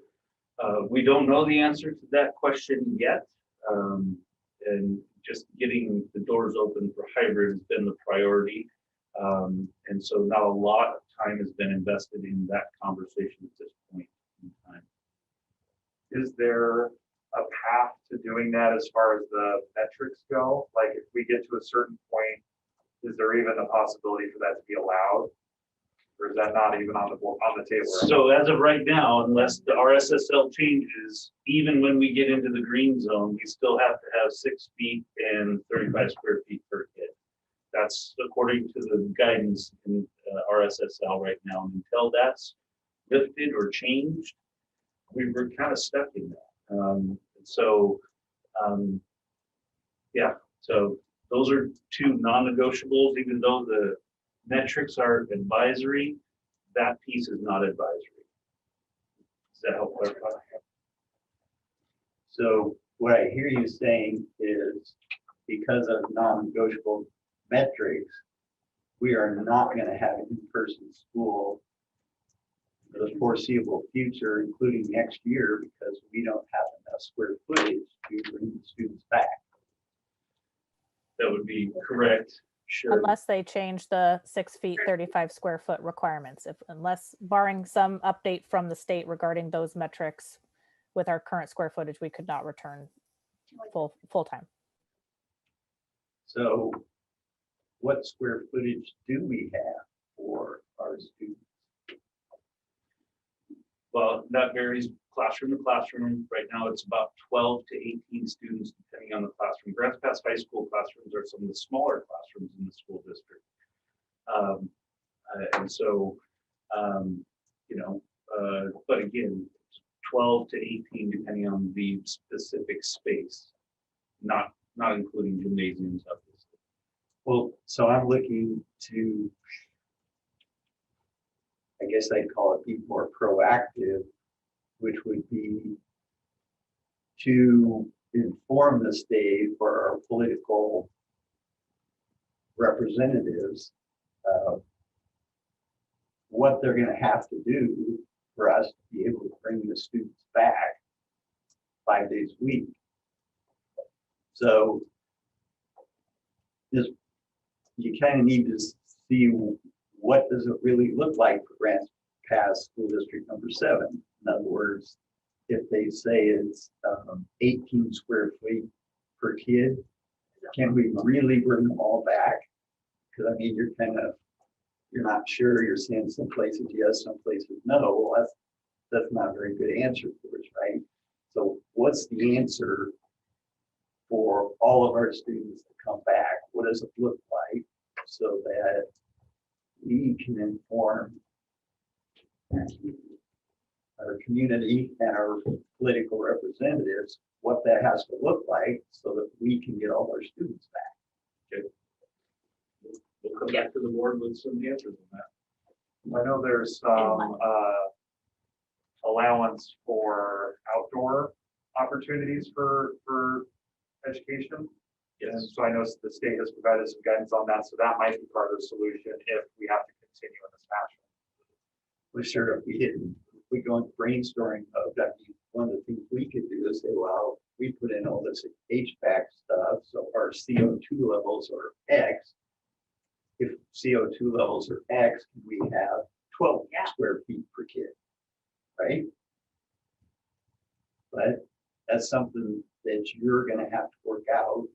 we don't know the answer to that question yet. And just getting the doors open for hybrid has been the priority. And so not a lot of time has been invested in that conversation at this point. Is there a path to doing that as far as the metrics go? Like if we get to a certain point, is there even a possibility for that to be allowed? Or is that not even on the table? So as of right now, unless the RSSL changes, even when we get into the green zone, we still have to have 6 feet and 35 square feet per kid. That's according to the guidance in RSSL right now. And until that's lifted or changed, we were kind of stuck in that. Yeah, so those are 2 non-negotiables, even though the metrics are advisory, that piece is not advisory. Does that help clarify? So what I hear you saying is because of non-negotiable metrics, we are not going to have an in-person school for the foreseeable future, including next year, because we don't have enough square footage to bring the students back. That would be correct. Sure. Unless they change the 6 feet, 35 square foot requirements, unless barring some update from the state regarding those metrics with our current square footage, we could not return full time. So what square footage do we have for our students? Well, that varies classroom to classroom. Right now, it's about 12 to 18 students, depending on the classroom. Grants Pass High School classrooms are some of the smaller classrooms in the school district. But again, 12 to 18, depending on the specific space, not including gymnasiums, obviously. Well, so I'm looking to, I guess I'd call it be more proactive, which would be to inform the state or our political representatives of what they're going to have to do for us to be able to bring the students back 5 days a week. So you kind of need to see what does it really look like for Grants Pass School District number 7. In other words, if they say it's 18 square feet per kid, can we really bring them all back? Because I mean, you're not sure. You're saying some places yes, some places no. Well, that's not a very good answer for us, right? So what's the answer for all of our students to come back? What does it look like so that we can inform our community and our political representatives what that has to look like so that we can get all our students back? Okay. We'll come back to the board with some answers on that. I know there's some allowance for outdoor opportunities for education. Yes. And so I know the state has provided some guidance on that, so that might be part of the solution if we have to continue in this fashion. Well, sure, if we go into brainstorming mode, I mean, one of the things we could do is say, well, we put in all this HVAC stuff, so our CO2 levels are X. If CO2 levels are X, we have 12 square feet per kid, right? But that's something that you're going to have to work out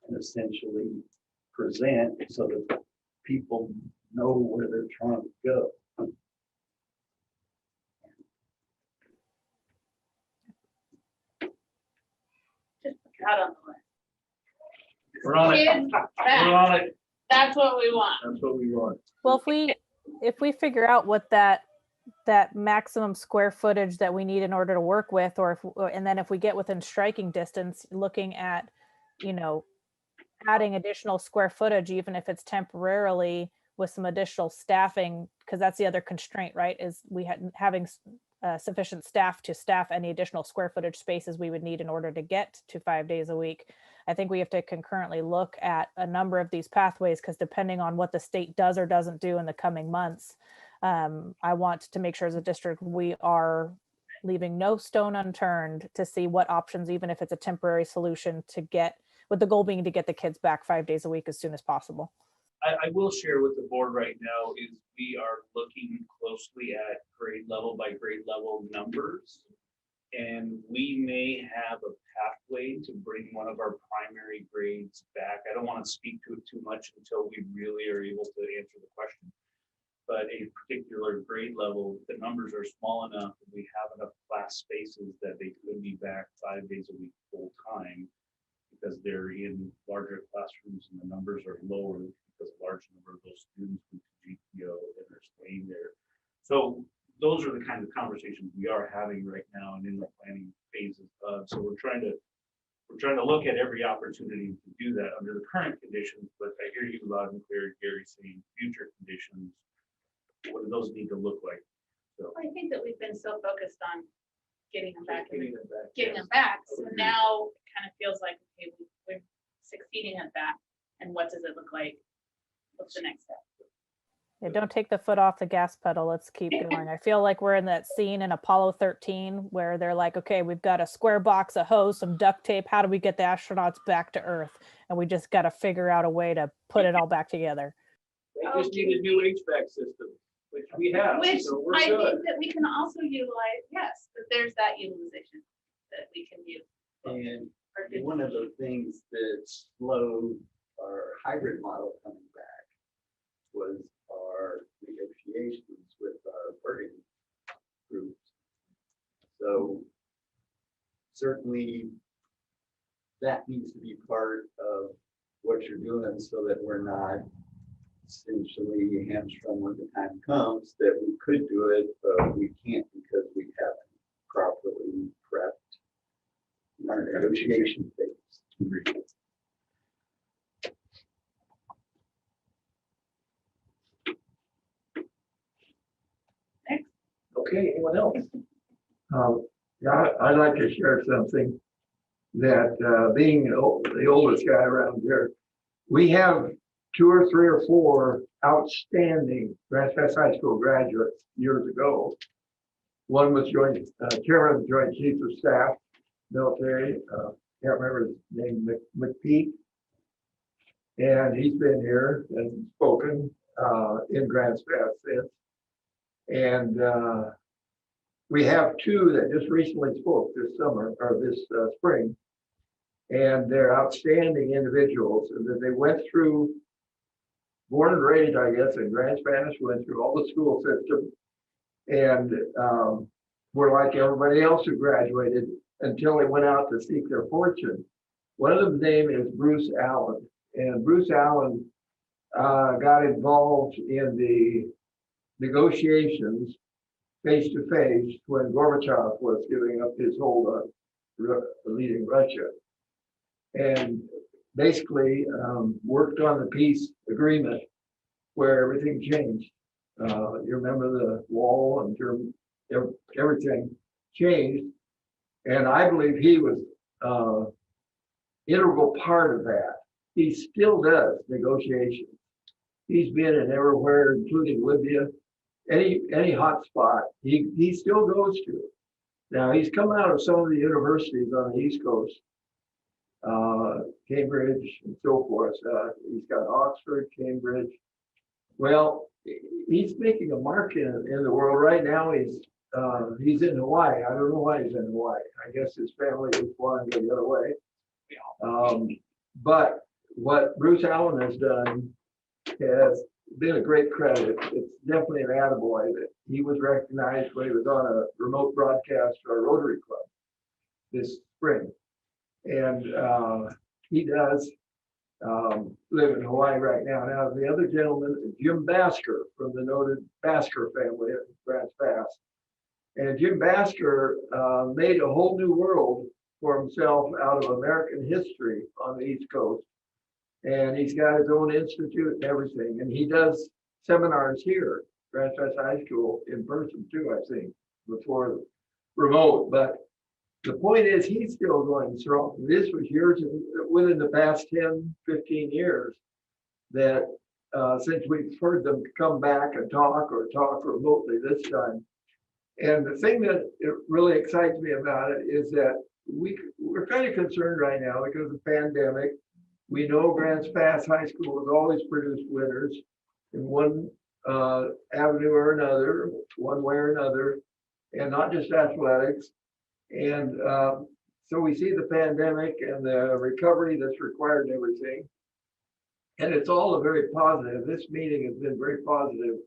and essentially present so that people know where they're trying to go. Just put that on the list. We're on it. Kids We're back. on it. That's what we want. That's what we want. Well, if we figure out what that maximum square footage that we need in order to work with, and then if we get within striking distance, looking at, adding additional square footage, even if it's temporarily with some additional staffing, because that's the other constraint, right? Is having sufficient staff to staff any additional square footage spaces we would need in order to get to 5 days a week. I think we have to concurrently look at a number of these pathways, because depending on what the state does or doesn't do in the coming months, I want to make sure as a district we are leaving no stone unturned to see what options, even if it's a temporary solution, to get, with the goal being to get the kids back 5 days a week as soon as possible. I will share with the board right now is we are looking closely at grade level by grade level numbers And we may have a pathway to bring one of our primary grades back. I don't want to speak to it too much until we really are able to answer the question. But a particular grade level, the numbers are small enough, and we have enough class spaces that they could be back 5 days a week full time, because they're in larger classrooms and the numbers are lower because a large number of those students went to GPO and are staying there. So those are the kind of conversations we are having right now and in the planning phases of. So we're trying to look at every opportunity to do that under the current conditions. But I hear you loud and clear, Gary, saying future conditions. What do those need to look like? So I think that we've been so focused on getting them back, getting them back. getting yes. them back. So Agreed. now it kind of feels like, okay, we're succeeding at that. And what does it look like? What's the next step? Yeah, don't take the foot off the gas pedal. Let's keep going. I feel like we're in that scene in Apollo 13 where they're like, okay, we've got a square box, a hose, some duct tape. How do we get the astronauts back to Earth? And we just got to figure out a way to put it all back together. They just need a new HVAC system, which we have, Which so we're I good. think that we can also utilize, yes, but there's that utilization that we can use. And Or do- one of the things that slowed our hybrid model coming back was our negotiations with our bargaining groups. So certainly that needs to be part of what you're doing so that we're not essentially hamstrung when the time comes that we could do it, but we can't because we haven't properly prepped in our negotiation phase. Okay, anyone else? Yeah, I'd like to share something that being the oldest guy around here, we have 2 or 3 or 4 outstanding Grants Pass High School graduates years ago. One was chairman of the Joint Chiefs of Staff, military, can't remember his name, McPeak. And he's been here and spoken in Grants Pass since. And we have 2 that just recently spoke this summer or this spring. And they're outstanding individuals, and that they went through, born and raised, I guess, in Grand Spanish, went through all the school system, and were like everybody else who graduated until they went out to seek their fortune. One of them's name is Bruce Allen, and Bruce Allen got involved in the negotiations face to face when Gorbachev was giving up his hold on leading Russia. And basically worked on the peace agreement where everything changed. You remember the wall and everything changed. And I believe he was integral part of that. He still does negotiations. He's been in everywhere, including Libya, any hot spot, he still goes to. Now he's come out of some of the universities on the East Coast, Cambridge and so forth. He's got Oxford, Cambridge. Well, he's making a mark in the world right now. He's in Hawaii. I don't know why he's in Hawaii. I guess his family was flying the other way. But what Bruce Allen has done has been a great credit. It's definitely an attaboy that he was recognized when he was on a remote broadcast for a Rotary Club this spring. And he does live in Hawaii right now. Now, the other gentleman, Jim Basker, from the noted Basker family at Grants Pass. And Jim Basker made a whole new world for himself out of American history on the East Coast. And he's got his own institute and everything. And he does seminars here, Grants Pass High School, in person too, I think, before remote. But the point is, he's still going strong. This was years within the past 10, 15 years that since we've heard them come back and talk remotely this time. And the thing that it really excites me about it is that we're kind of concerned right now because of the pandemic. We know Grants Pass High School has always produced winners in one avenue or another, one way or another, and not just athletics. And so we see the pandemic and the recovery that's required and everything. And it's all a very positive. This meeting has been very positive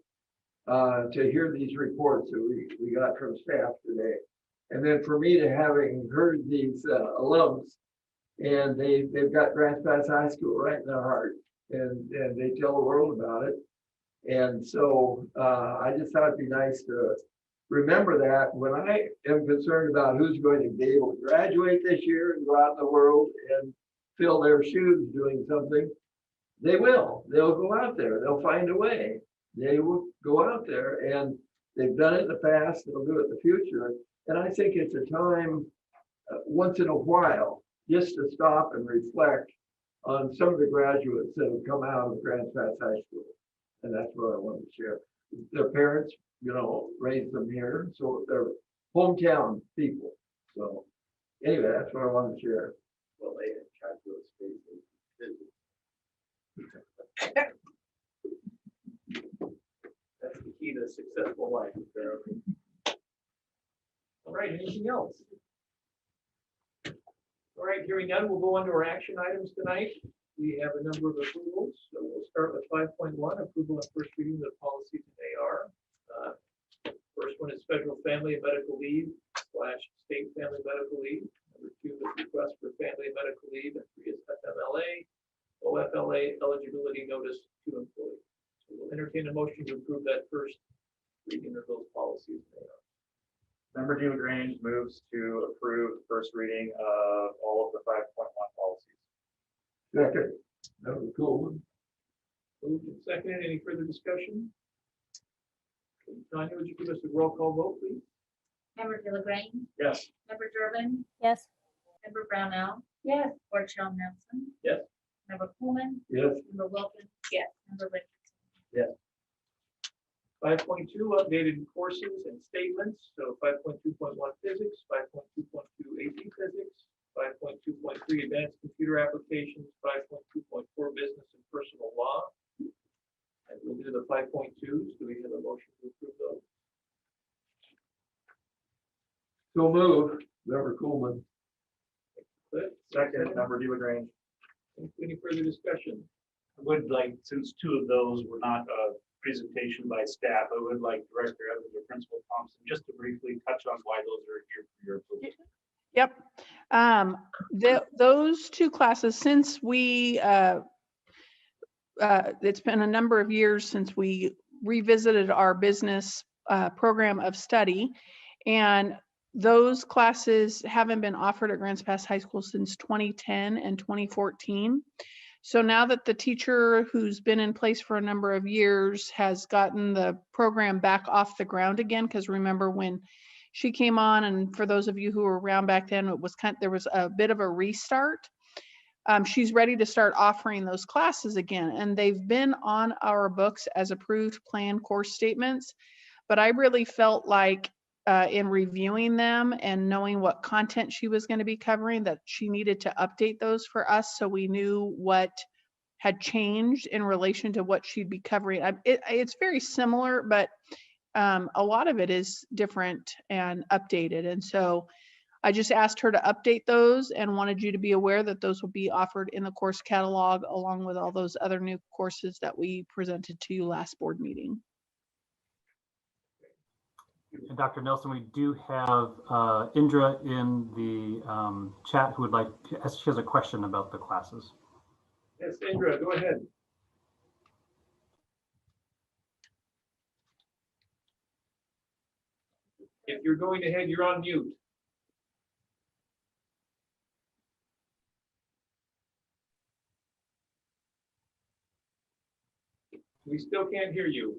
to hear these reports that we got from staff today. And then for me to having heard these alums, and they've got Grants Pass High School right in their heart, and they tell the world about it. And so I just thought it'd be nice to remember that when I am concerned about who's going to be able to graduate this year and go out in the world and fill their shoes doing something, they will. They'll go out there. They'll find a way. They will go out there, and they've done it in the past. They'll do it in the future. And I think it's a time once in a while just to stop and reflect on some of the graduates that have come out of Grants Pass High School. And that's what I wanted to share. Their parents, you know, raised them here, so they're hometown people. So anyway, that's what I wanted to share. Well, they had calculus That's the key to a successful life, apparently. All right, anything else? All right, hearing none, we'll go on to our action items tonight. We have a number of approvals. So we'll start with 5.1, approval and first reading of policies and AR. First one is federal family and medical leave / state family medical leave. Number 2 is request for family and medical leave, and 3 is FMLA, OFLA eligibility notice to employees. So we'll entertain a motion to approve that first reading of those policies and AR. Member DeLagrange moves to approve the first reading of all of the 5.1 policies. Second, that was a cool one. Moved and seconded. Any further discussion? Tanya, would you give us a roll call vote, please? Member DeLagrange, Yes. Member Durbin, Yes. Member Brownell, Yes, Board Chair Nelson. Yes. Member Coolman, Yes. Member Wilkins, yes, Member Richardson. 5.2, updated courses and statements. So 5.2.1 physics, 5.2.2 AP physics, 5.2.3 advanced computer applications, 5.2.4 business and personal law. And we'll do the 5.2s. Do we have a motion to approve those? So move, Member Coolman. Good. Second, Member DeLagrange. Any further discussion? I would like, since 2 of those were not a presentation by staff, I would like Director Evans or Principal Thompson just to briefly touch on why those are here for your approval. Yep. Those 2 classes, since we, it's been a number of years since we revisited our business program of study, and those classes haven't been offered at Grants Pass High School since 2010 and 2014. So now that the teacher who's been in place for a number of years has gotten the program back off the ground again, because remember when she came on, and for those of you who were around back then, it was there was a bit of a restart. She's ready to start offering those classes again, and they've been on our books as approved plan course statements. But I really felt like in reviewing them and knowing what content she was going to be covering, that she needed to update those for us so we knew what had changed in relation to what she'd be covering. It's very similar, but a lot of it is different and updated. And so I just asked her to update those and wanted you to be aware that those will be offered in the course catalog along with all those other new courses that we presented to you last board meeting. And Dr. Nelson, we do have Indra in the chat who would like to ask. She has a question about the classes. Yes, Indra, go ahead. If you're going ahead, you're on mute. We still can't hear you.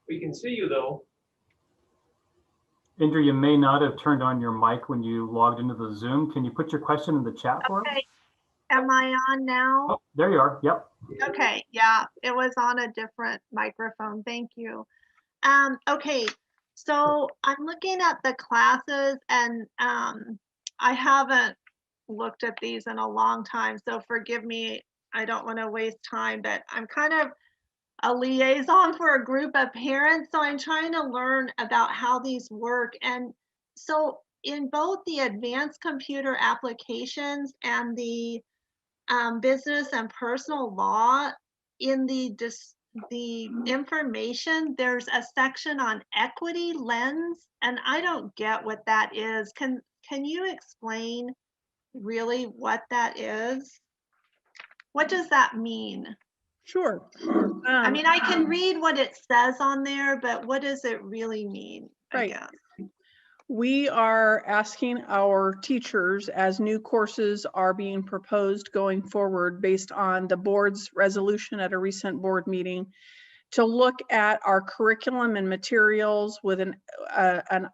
We can see you though. Indra, you may not have turned on your mic when you logged into the Zoom. Can you put your question in the chat for us? Okay. Am I on now? Oh, there you are. Yep. Okay, yeah, it was on a different microphone. Thank you. Okay, so I'm looking at the classes and I haven't looked at these in a long time, so forgive me. I don't want to waste time, but I'm kind of a liaison for a group of parents, so I'm trying to learn about how these work. And so in both the advanced computer applications and the business and personal law, in the information, there's a section on equity lens, and I don't get what that is. Can you explain really what that is? What does that mean? Sure. I mean, I can read what it says on there, but what does it really mean? Right. I guess. We are asking our teachers, as new courses are being proposed going forward based on the board's resolution at a recent board meeting, to look at our curriculum and materials with an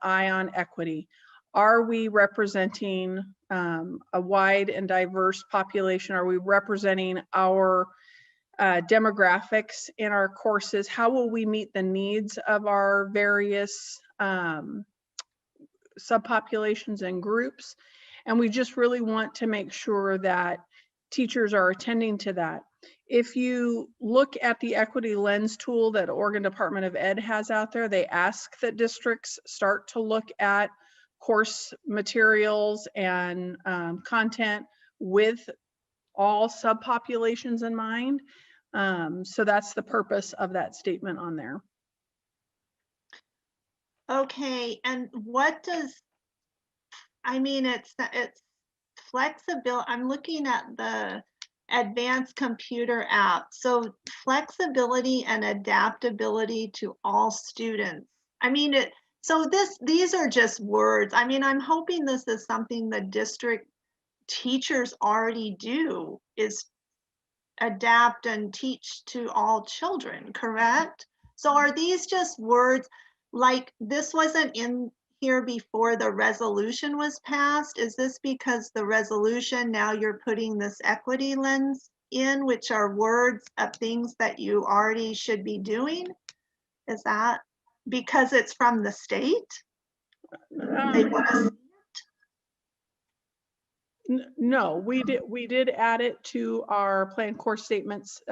eye on equity. Are we representing a wide and diverse population? Are we representing our demographics in our courses? How will we meet the needs of our various subpopulations and groups? And we just really want to make sure that teachers are attending to that. If you look at the equity lens tool that Oregon Department of Ed has out there, they ask that districts start to look at course materials and content with all subpopulations in mind. So that's the purpose of that statement on there. Okay, and what does, I mean, it's flexible. I'm looking at the advanced computer app. So flexibility and adaptability to all students. I mean, these are just words. I mean, I'm hoping this is something the district teachers already do, is adapt and teach to all children, correct? So are these just words, like this wasn't in here before the resolution was passed? Is this because the resolution, now you're putting this equity lens in, which are words of things that you already should be doing? Is that because it's from the state? They want us. No, we did add it to our planned course statements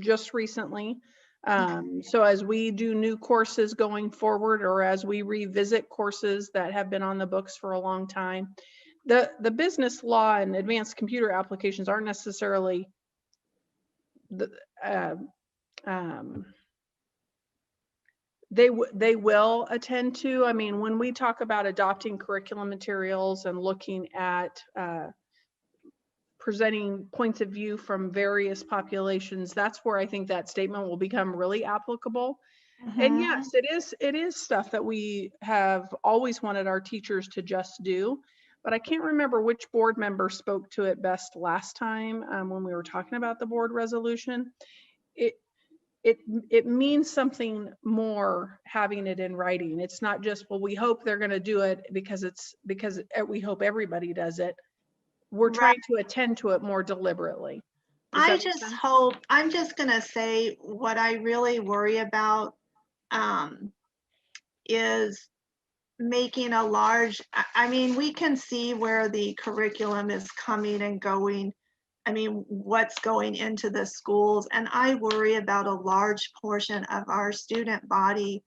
just recently. So as we do new courses going forward, or as we revisit courses that have been on the books for a long time, the business law and advanced computer applications aren't necessarily they will attend to. I mean, when we talk about adopting curriculum materials and looking at presenting points of view from various populations, that's where I think that statement will become really applicable. And yes, it is stuff that we have always wanted our teachers to just do, but I can't remember which board member spoke to it best last time when we were talking about the board resolution. It means something more having it in writing. It's not just, well, we hope they're going to do it because we hope everybody does it. We're trying to attend to it more deliberately. I just hope, I'm just gonna say what I really worry about is making a large, I mean, we can see where the curriculum is coming and going. I mean, what's going into the schools, and I worry about a large portion of our student body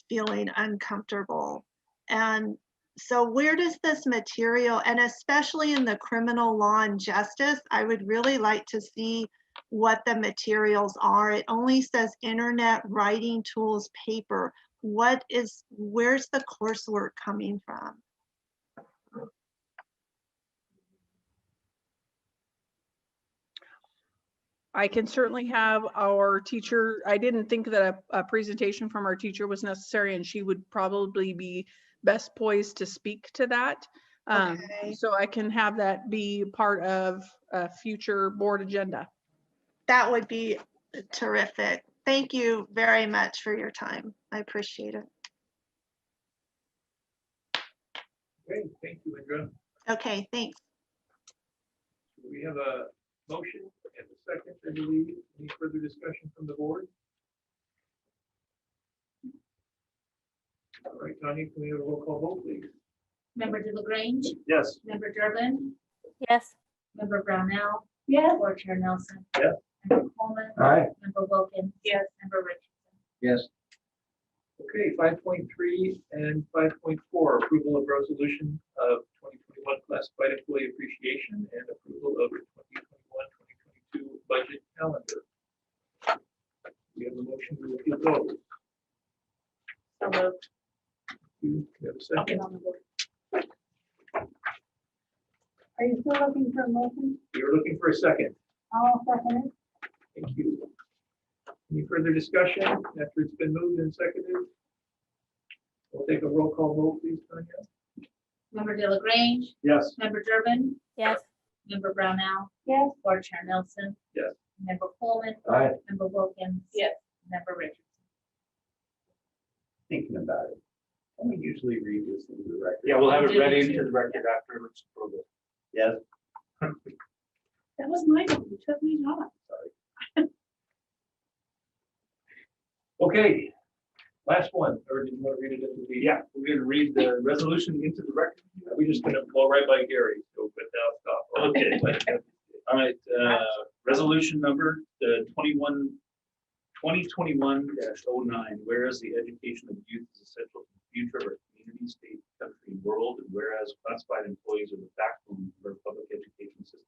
feeling uncomfortable. And so where does this material, and especially in the criminal law and justice, I would really like to see what the materials are. It only says internet, writing tools, paper. Where's the coursework coming from? I can certainly have our teacher. I didn't think that a presentation from our teacher was necessary, and she would probably be best poised to speak to that. Okay. So I can have that be part of a future board agenda. That would be terrific. Thank you very much for your time. I appreciate it. Okay, thank you, Indra. Okay, thanks. We have a motion and a second, I believe. Any further discussion from the board? All right, Tanya, can we have a roll call vote, please? Member DeLagrange? Yes. Member Durbin? Yes. Member Brownell? Yes. Board Chair Nelson? Yes. Member Coleman? Aye. Member Wilkins? Yes. Member Richardson? Yes. Okay, 5.3 and 5.4, approval of resolution of 2021 classified employee appreciation and approval of 2021-2022 budget calendar. We have a motion to approve those. So moved. You have a second? Are you still looking for a motion? You're looking for a second. I'll second it. Thank you. Any further discussion after it's been moved and seconded? We'll take a roll call vote, please, Tanya. Member De La Grange. Yes. Member Durbin. Yes. Member Brownell. Yes. Board Chair Nelson. Yes. Member Coleman. Aye. Member Wilkins. Yes. Member Richardson. Thinking about it. Don't we usually read this into the record? Yeah, we'll have it read into the record after its approval. Yes. That was my one. You took me off. Okay, last one, or did you want to read it into the? Yeah, we're going to read the resolution into the record. We're just gonna go right by Gary, so, but now stop. Okay. All right, resolution number 2021-09, whereas the education of youth is essential to the future of our community, state, country, and world, and whereas classified employees are the backbone of our public education system.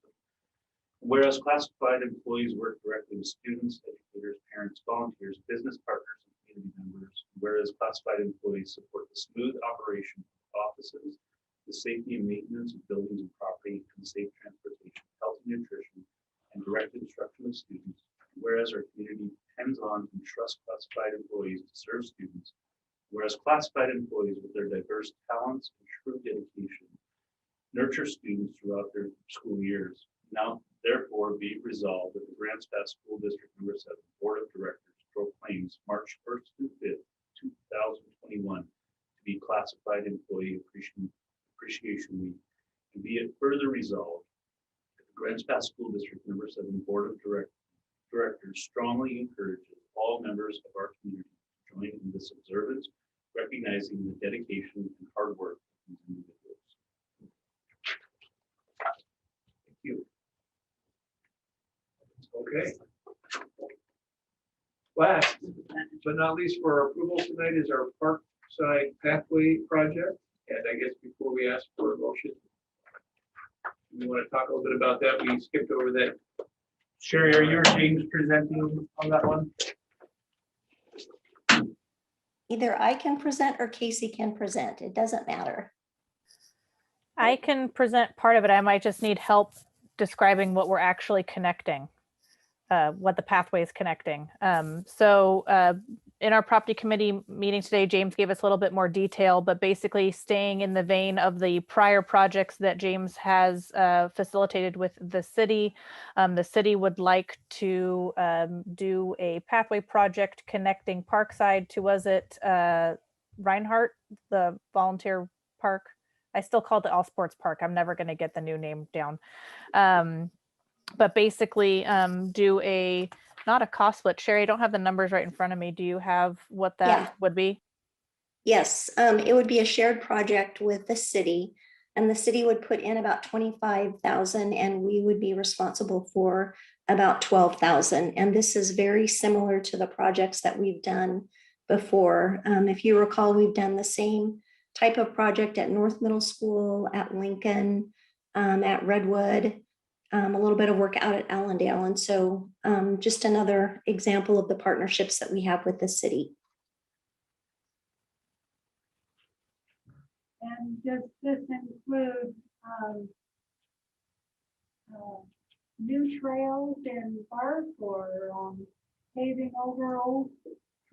Whereas classified employees work directly with students, educators, parents, volunteers, business partners, and community members. Whereas classified employees support the smooth operation of offices, the safety and maintenance of buildings and property, and safe transportation, health and nutrition, and direct instruction of students. Whereas our community depends on and trusts classified employees to serve students. Whereas classified employees with their diverse talents and true dedication nurture students throughout their school years. Now, therefore, be it resolved that the Grants Pass School District Number 7 Board of Directors proclaims March 1st through 5th, 2021 to be Classified Employee Appreciation Week. And be it further resolved that the Grants Pass School District Number 7 Board of Directors strongly encourages all members of our community to join in this observance, recognizing the dedication and hard work of these individuals. Thank you. Okay. Last but not least for our approval tonight is our Parkside Pathway project. And I guess before we ask for a motion, we want to talk a little bit about that. We skipped over that. Sherry, are you or James presenting on that one? Either I can present or Casey can present. It doesn't matter. I can present part of it. I might just need help describing what we're actually connecting, what the pathway is connecting. In our property committee meeting today, James gave us a little bit more detail, but basically staying in the vein of the prior projects that James has facilitated with the city would like to do a pathway project connecting Parkside to, was it Reinhardt, the volunteer park? I still call it the All Sports Park. I'm never going to get the new name down. But basically do a, not a cost split. Sherry, I don't have the numbers right in front of me. Do you have what that would be? Yes, it would be a shared project with the city, and the city would put in about 25,000 and we would be responsible for about 12,000. And this is very similar to the projects that we've done before. If you recall, we've done the same type of project at North Middle School, at Lincoln, at Redwood, a little bit of work out at Allendale. And so just another example of the partnerships that we have with the city. And does this include new trails in the park, or paving over old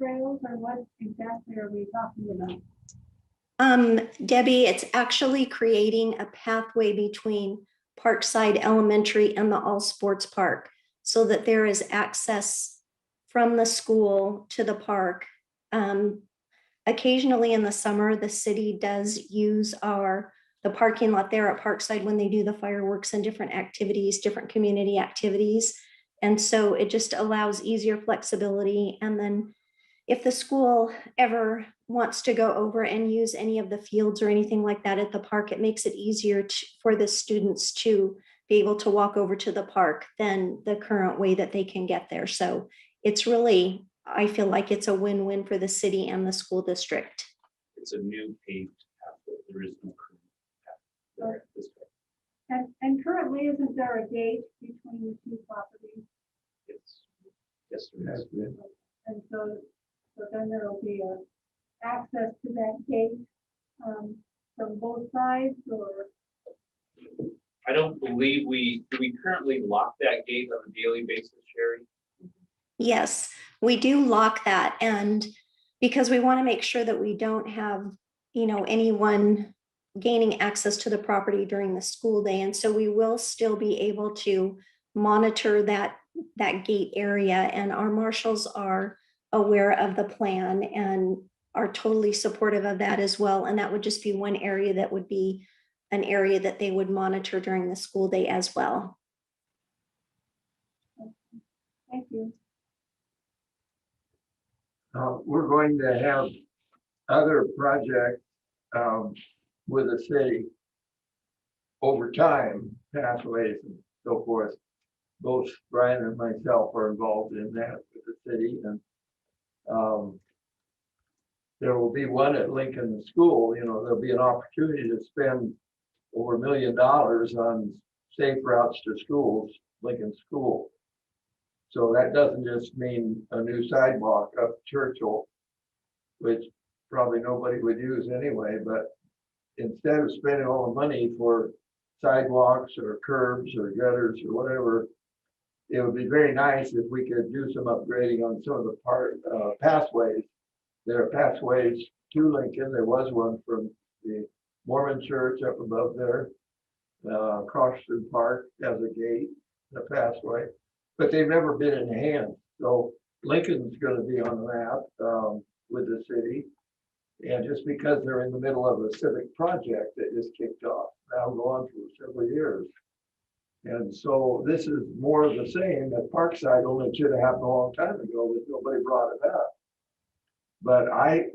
trails, or what exactly are we talking about? Debbie, it's actually creating a pathway between Parkside Elementary and the All Sports Park so that there is access from the school to the park. Occasionally in the summer, the city does use the parking lot there at Parkside when they do the fireworks and different activities, different community activities. And so it just allows easier flexibility. And then if the school ever wants to go over and use any of the fields or anything like that at the park, it makes it easier for the students to be able to walk over to the park than the current way that they can get there. So it's really I feel like it's a win-win for the city and the school district. It's a new paved pathway. There is no current path there at this point. And currently, isn't there a gate between the two properties? Yes, there is. And so then there will be access to that gate from both sides, or? I don't believe do we currently lock that gate on a daily basis, Sherry? Yes, we do lock that, and because we want to make sure that we don't have, anyone gaining access to the property during the school day. And so we will still be able to monitor that gate area, and our marshals are aware of the plan and are totally supportive of that as well. And that would just be one area that would be an area that they would monitor during the school day as well. Thank you. We're going to have other projects with the city over time, pathways and so forth. Both Brian and myself are involved in that with the city, and there will be one at Lincoln School. There'll be an opportunity to spend over $1 million on safe routes to schools, Lincoln School. So that doesn't just mean a new sidewalk up Churchill, which probably nobody would use anyway, but instead of spending all the money for sidewalks or curbs or gutters or whatever, it would be very nice if we could do some upgrading on some of the pathways. There are pathways to Lincoln. There was one from the Mormon church up above there. Crosston Park has a gate, a pathway, but they've never been enhanced. So Lincoln's going to be on the map with the city. And just because they're in the middle of a civic project that just kicked off, now go on for several years. And so this is more of the same. At Parkside, only should have happened a long time ago, but nobody brought it up. But I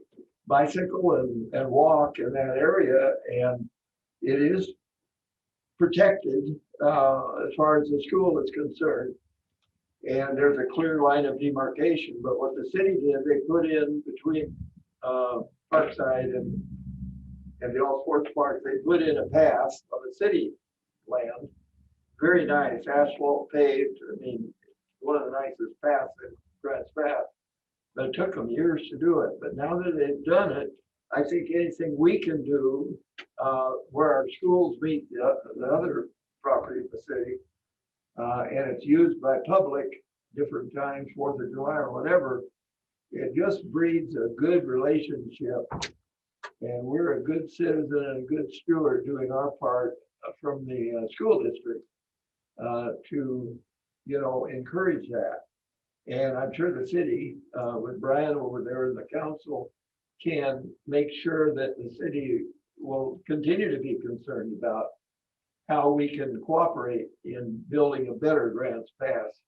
bicycle and walk in that area, and it is protected as far as the school is concerned. And there's a clear line of demarcation. But what the city did, they put in between Parkside and the All Sports Park, they put in a path on the city land. Very nice, asphalt paved. I mean, one of the nicest paths in Grants Pass. But it took them years to do it. But now that they've done it, I think anything we can do where our schools meet the other property of the city, and it's used by public different times, 4th of July or whatever, it just breeds a good relationship. And we're a good citizen and a good steward doing our part from the school district to, encourage that. And I'm sure the city, with Brian over there in the council, can make sure that the city will continue to be concerned about how we can cooperate in building a better Grants Pass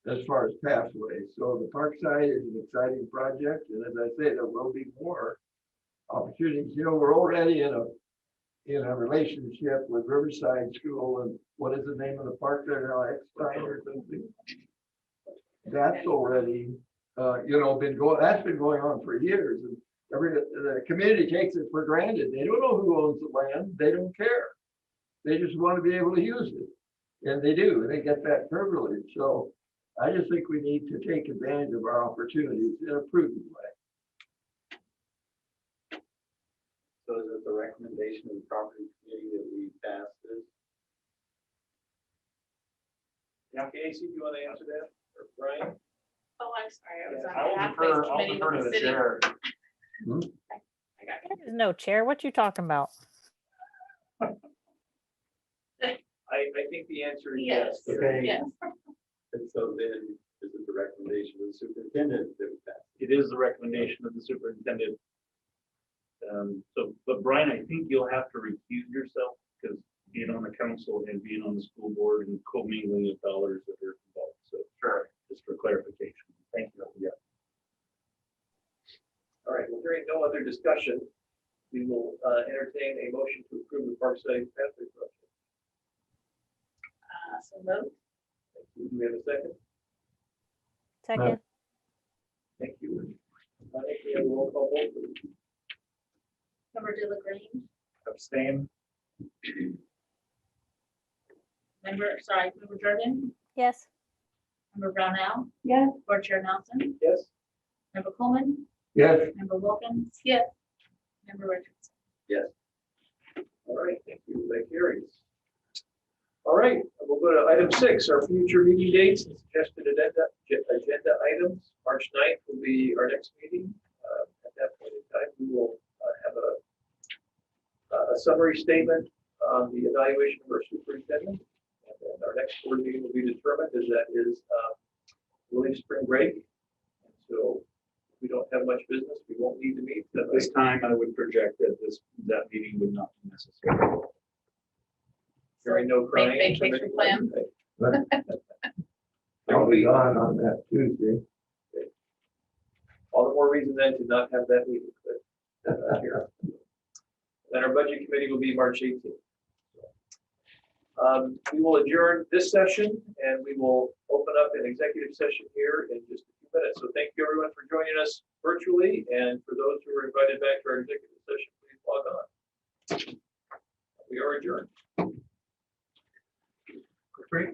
as far as pathways. So the Parkside is an exciting project. And as I say, there will be more opportunities. We're already in a relationship with Riverside School, and what is the name of the park there now, Eckstein or something? That's already, that's been going on for years, and the community takes it for granted. They don't know who owns the land. They don't care. They just want to be able to use it, and they do. They get that privilege. So I just think we need to take advantage of our opportunities in a prudent way. So is it the recommendation of the property committee that we pass this? Yeah, Casey, do you want to answer that? Or Brian? Oh, I'm sorry. I was I on will the defer, pathways I'll committee defer with to the the city. chair. I got it. There's no chair. What you talking about? I think the answer is Yes. yes. Okay. Yes. And so then, is it the recommendation of the superintendent that we pass? It is the recommendation of the superintendent. But Brian, I think you'll have to recuse yourself because being on the council and being on the school board and commingling of dollars that are involved. So sure, just for clarification. Thank you. Yeah. All right, well, hearing no other discussion, we will entertain a motion to approve the Parkside pathway project. So moved. Thank you. Do we have a second? Second. Thank you. I think we have a roll call vote, please. Member De La Grange, Abstain. member Jordan, Yes. member Brownell, Yes, Board Chair Nelson, Yes? member Coleman, Yes, member Wilkins, yes, member Richardson. Yes. All right, thank you. That carries. All right, we'll go to item 6, our future meeting dates and suggested agenda items. March 9th will be our next meeting. At that point in time, we will have a summary statement on the evaluation of our superintendent. And then our next board meeting will be determined as that is really spring break. And so we don't have much business. We won't need to meet. At this time, I would project that that meeting would not be necessary. Hearing no crying. Make vacation plan. I'll be gone on that Tuesday. All the more reason then to not have that meeting. But, here. Then our budget committee will be March 18th. We will adjourn this session and we will open up an executive session here in just a few minutes. So thank you everyone for joining us virtually, and for those who are invited back to our executive session, please log on. We are adjourned. Great.